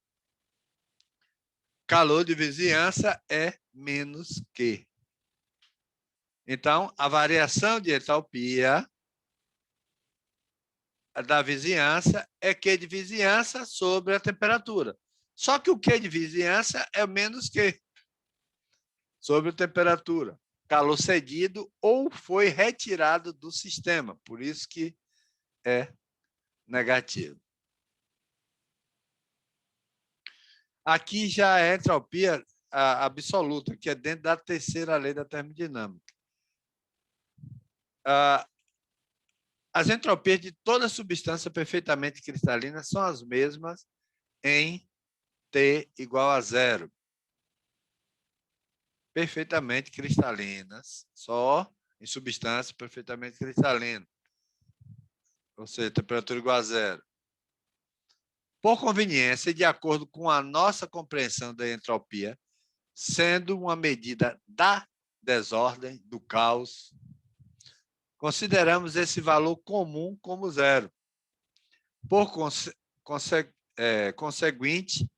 calor de vizinhança é menos que. Então, a variação de entalpia da vizinhança é Q de vizinhança sobre a temperatura. Só que o Q de vizinhança é menos que sobre a temperatura. Calor cedido ou foi retirado do sistema. Por isso que é negativo. Aqui já é entropia absoluta, que é dentro da terceira lei da termodinâmica. As entropias de toda substância perfeitamente cristalina são as mesmas em T igual a 0. Perfeitamente cristalinas, só em substância perfeitamente cristalina. Ou seja, temperatura igual a 0. por conveniência e de acordo com a nossa compreensão da entropia, sendo uma medida da desordem, do caos, consideramos esse valor comum como zero. Por conseguinte,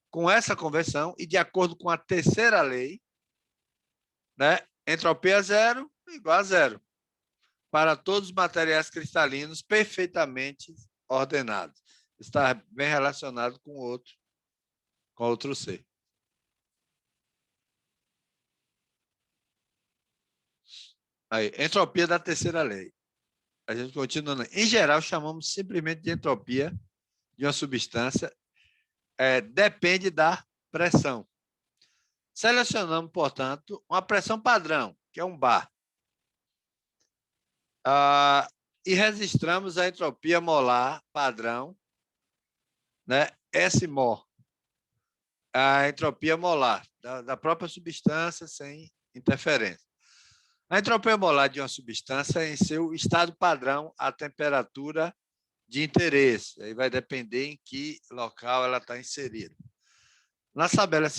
com essa conversão e de acordo com a terceira lei, né, entropia zero igual a zero, para todos os materiais cristalinos perfeitamente ordenados. Está bem relacionado com outro ser. Aí, entropia da terceira lei. A gente continua. Em geral, chamamos simplesmente de entropia de uma substância. Depende da pressão. Selecionamos, portanto, uma pressão padrão, que é um bar. E registramos a entropia molar padrão, né? S-mol. A entropia molar da própria substância sem interferência. A entropia molar de uma substância é em seu estado padrão a temperatura de interesse. Aí vai depender em que local ela está inserida. Na tabela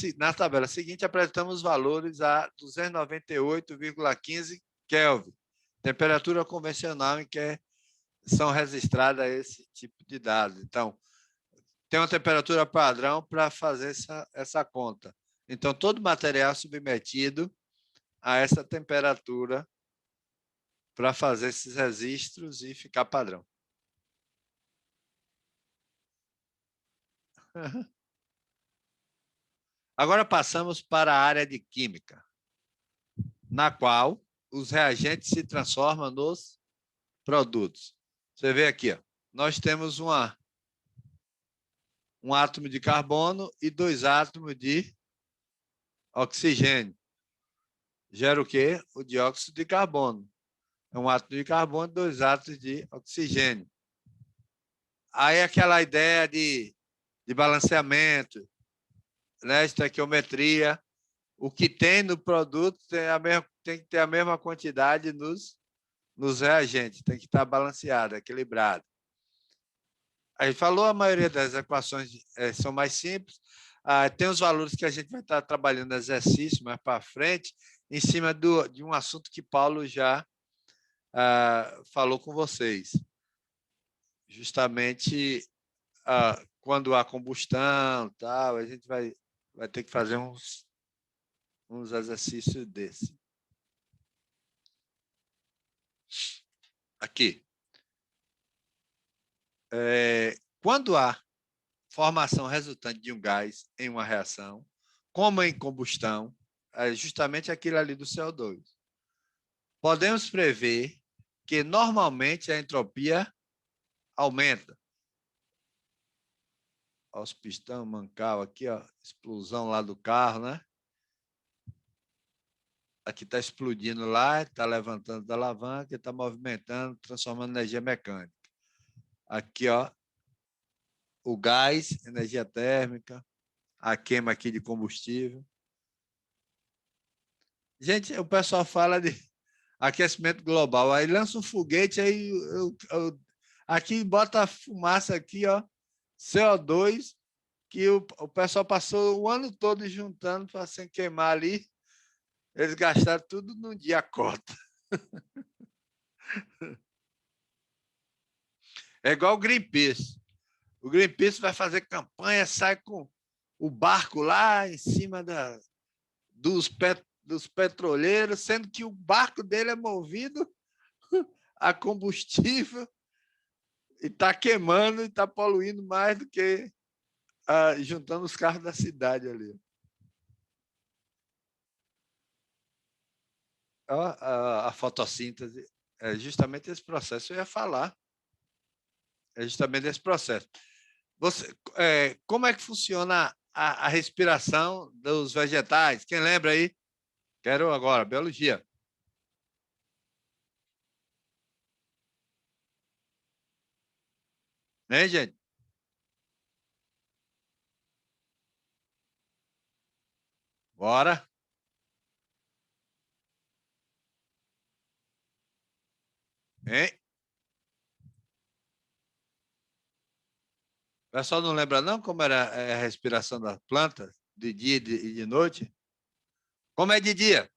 seguinte, apresentamos os valores a 298,15 Kelvin, temperatura convencional em que são registradas esse tipo de dados. Então, tem uma temperatura padrão para fazer essa conta. Então, todo material submetido a essa temperatura para fazer esses registros e ficar padrão. Agora passamos para a área de química, na qual os reagentes se transformam nos produtos. Você vê aqui, ó, nós temos um átomo de carbono e 2 átomos de oxigênio. Gera o quê? O dióxido de carbono. É um átomo de carbono e 2 átomos de oxigênio. Aí aquela ideia de balanceamento, né, estequiometria, o que tem no produto tem que ter a mesma quantidade nos reagentes, tem que estar balanceado, equilibrado. A gente falou, a maioria das equações são mais simples. Tem os valores que a gente vai estar trabalhando no exercício mais para frente, em cima de um assunto que Paulo já falou com vocês. Justamente quando há combustão, tal, a gente vai ter que fazer uns exercícios desses. Aqui. Quando há formação resultante de um gás em uma reação, como em combustão, é justamente aquilo ali do CO2. Podemos prever que normalmente a entropia aumenta. Olha os pistão mancal aqui, ó, explosão lá do carro, né? Aqui está explodindo lá, está levantando da alavanca, está movimentando, transformando energia mecânica. Aqui, ó, o gás, energia térmica, a queima aqui de combustível. Gente, o pessoal fala de aquecimento global, aí lança um foguete, aí aqui bota a fumaça aqui, ó, CO2, que o pessoal passou o ano todo juntando para sem queimar ali. Eles gastaram tudo num dia a cota. É igual o Greenpeace. O Greenpeace vai fazer campanha, sai com o barco lá em cima dos petroleiros, sendo que o barco dele é movido a combustível e está queimando e está poluindo mais do que juntando os carros da cidade ali. A fotossíntese é justamente esse processo. Eu ia falar. É justamente esse processo. Como é que funciona a respiração dos vegetais? Quem lembra aí? Quero agora, biologia. Né, gente? Bora. Hein? O pessoal não lembra não como era a respiração das plantas de dia e de noite? Como é de dia?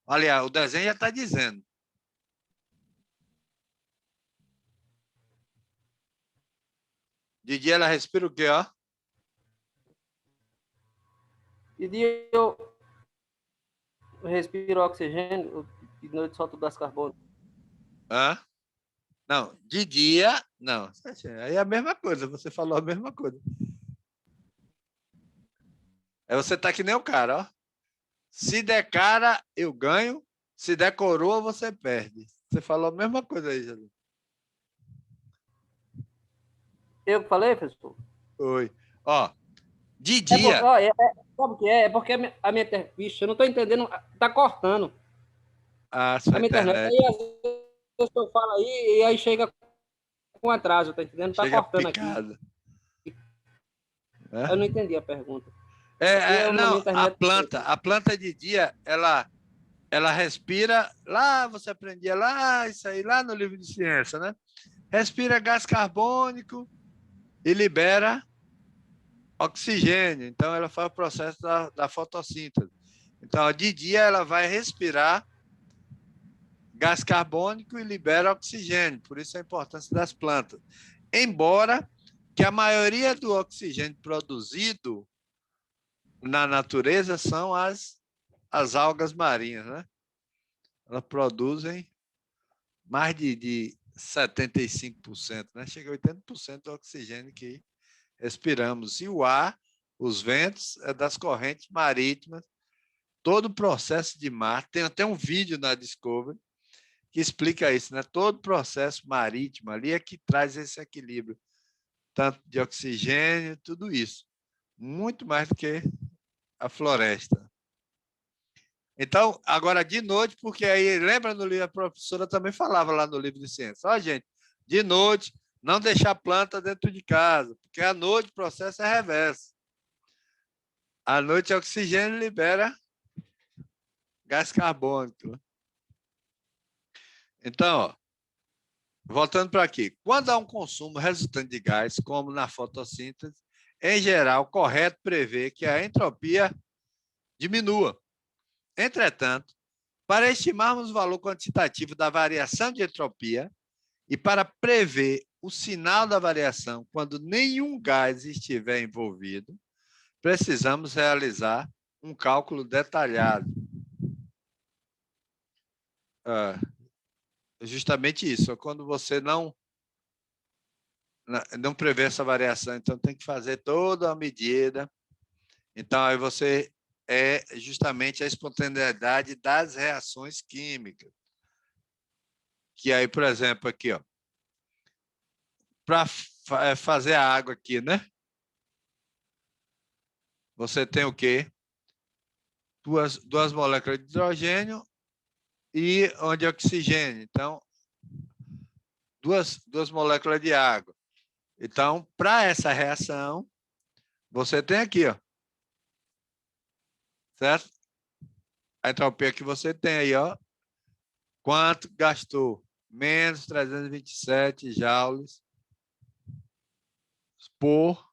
Olha, o desenho já está dizendo. De dia ela respira o quê, ó? De dia eu respiro oxigênio, de noite solto o gás carbônico. Hã? Não, de dia, não. Aí é a mesma coisa, você falou a mesma coisa. Aí você tá que nem o cara, ó. Se der cara, eu ganho. Se der coroa, você perde. Você falou a mesma coisa aí, Jali. Eu que falei, professor? Oi. Ó, de dia... Sabe o que é? É porque a minha internet... Vixe, eu não tô entendendo. Tá cortando. A sua a minha internet. Aí, às vezes eu falo aí, e aí chega com atraso, tá entendendo? Tá chega cortando picado. Aqui. É? Eu não entendi a pergunta. Não, a planta de dia, ela respira, lá você aprendia lá, isso aí, lá no livro de ciência, né? Respira gás carbônico e libera oxigênio. Então, ela faz o processo da fotossíntese. Então, de dia, ela vai respirar gás carbônico e libera oxigênio. Por isso a importância das plantas. Embora que a maioria do oxigênio produzido na natureza são as algas marinhas, né? Elas produzem mais de 75%, né? Chega a 80% do oxigênio que respiramos. E o ar, os ventos, é das correntes marítimas. Todo o processo de mar, tem até um vídeo na Discovery que explica isso, né? Todo o processo marítimo ali é que traz esse equilíbrio, tanto de oxigênio, tudo isso. Muito mais do que a floresta. Então, agora de noite, porque aí, lembra no livro, a professora também falava lá no livro de ciência, ó, gente, de noite, não deixar planta dentro de casa, porque à noite o processo é reverso. À noite, o oxigênio libera gás carbônico. Então, ó, voltando para aqui, quando há um consumo resultante de gás, como na fotossíntese, em geral, correto prever que a entropia diminua. Entretanto, para estimarmos o valor quantitativo da variação de entropia e para prever o sinal da variação quando nenhum gás estiver envolvido, precisamos realizar um cálculo detalhado. Justamente isso, quando você não prevê essa variação, então tem que fazer toda a medida. Então, aí você é justamente a espontaneidade das reações químicas. Que aí, por exemplo, aqui, ó, para fazer a água aqui, né? Você tem o quê? Duas moléculas de hidrogênio e onde é oxigênio. Então, duas moléculas de água. Então, para essa reação, você tem aqui, ó. Certo? A entropia que você tem aí, ó. Quanto gastou? Menos 327 joules por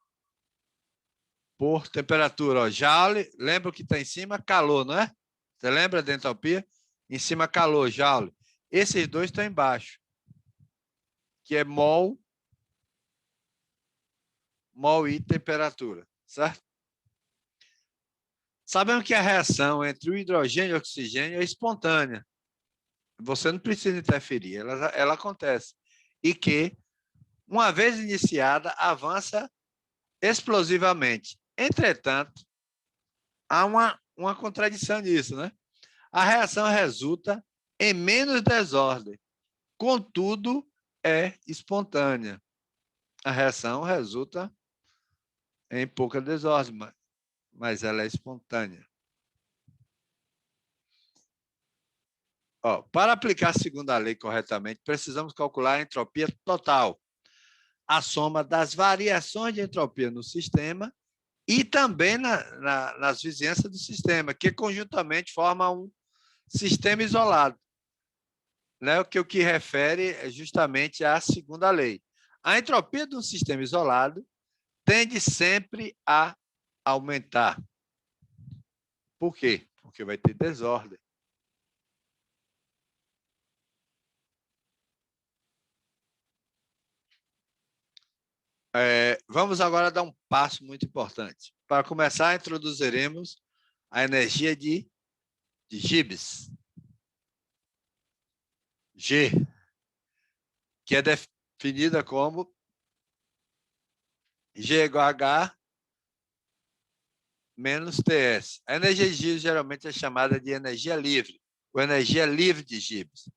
temperatura. Ó. Joule, lembra o que está em cima? Calor, não é? Você lembra da entropia? Em cima, calor, joule. Esses dois estão embaixo, que é mol e temperatura, certo? Sabemos que a reação entre o hidrogênio e o oxigênio é espontânea. Você não precisa interferir, ela acontece. E que, uma vez iniciada, avança explosivamente. Entretanto, há uma contradição nisso, né? A reação resulta em menos desordem, contudo, é espontânea. A reação resulta em pouca desordem, mas ela é espontânea. Ó, para aplicar a segunda lei corretamente, precisamos calcular a entropia total, a soma das variações de entropia no sistema e também nas vizinhanças do sistema, que conjuntamente formam um sistema isolado, né? O que refere é justamente à segunda lei. A entropia de um sistema isolado tende sempre a aumentar. Por quê? Porque vai ter desordem. Vamos agora dar um passo muito importante. Para começar, introduziremos a energia de Gibbs. G, que é definida como G igual a H menos TS. A energia de Gibbs geralmente é chamada de energia livre, ou energia livre de Gibbs,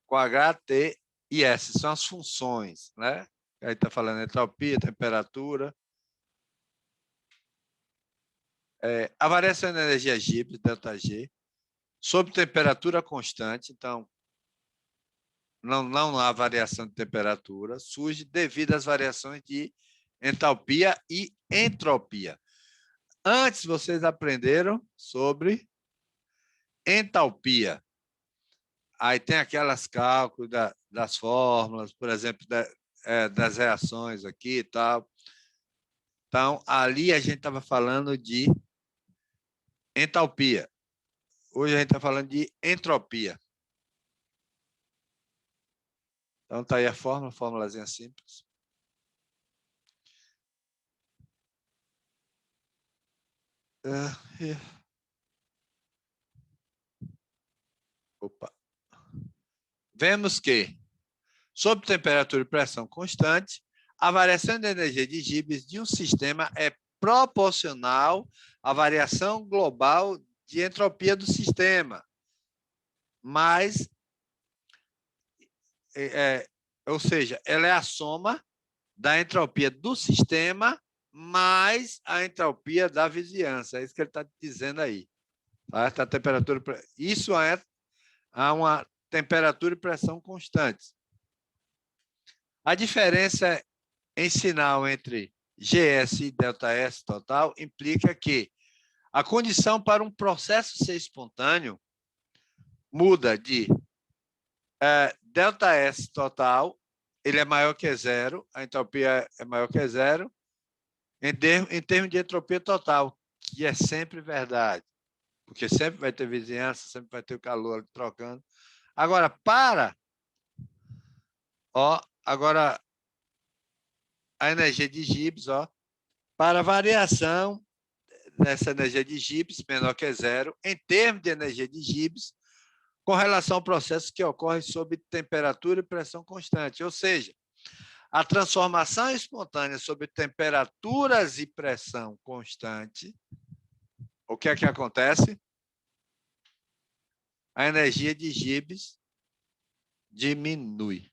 com H, T e S. São as funções, né? Aí está falando entropia, temperatura. A variação da energia Gibbs, ΔG, sob temperatura constante, então não há variação de temperatura, surge devido às variações de entalpia e entropia. Antes, vocês aprenderam sobre entalpia. Aí tem aquelas cálculos das fórmulas, por exemplo, das reações aqui e tal. Então, ali a gente estava falando de entalpia. Hoje a gente está falando de entropia. Então, está aí a fórmula, formulazinha simples. Opa. Vemos que, sob temperatura e pressão constante, a variação de energia de Gibbs de um sistema é proporcional à variação global de entropia do sistema, mas, ou seja, ela é a soma da entropia do sistema mais a entropia da vizinhança. É isso que ele está dizendo aí. A temperatura, isso é uma temperatura e pressão constantes. A diferença em sinal entre GS e ΔS total implica que a condição para um processo ser espontâneo muda de ΔS total, ele é maior que zero, a entropia é maior que zero, em termos de entropia total, que é sempre verdade, porque sempre vai ter vizinhança, sempre vai ter o calor trocando. Agora, agora a energia de Gibbs, para a variação dessa energia de Gibbs menor que zero, em termos de energia de Gibbs, com relação ao processo que ocorre sob temperatura e pressão constante. Ou seja, a transformação espontânea sob temperaturas e pressão constante, o que é que acontece? A energia de Gibbs diminui.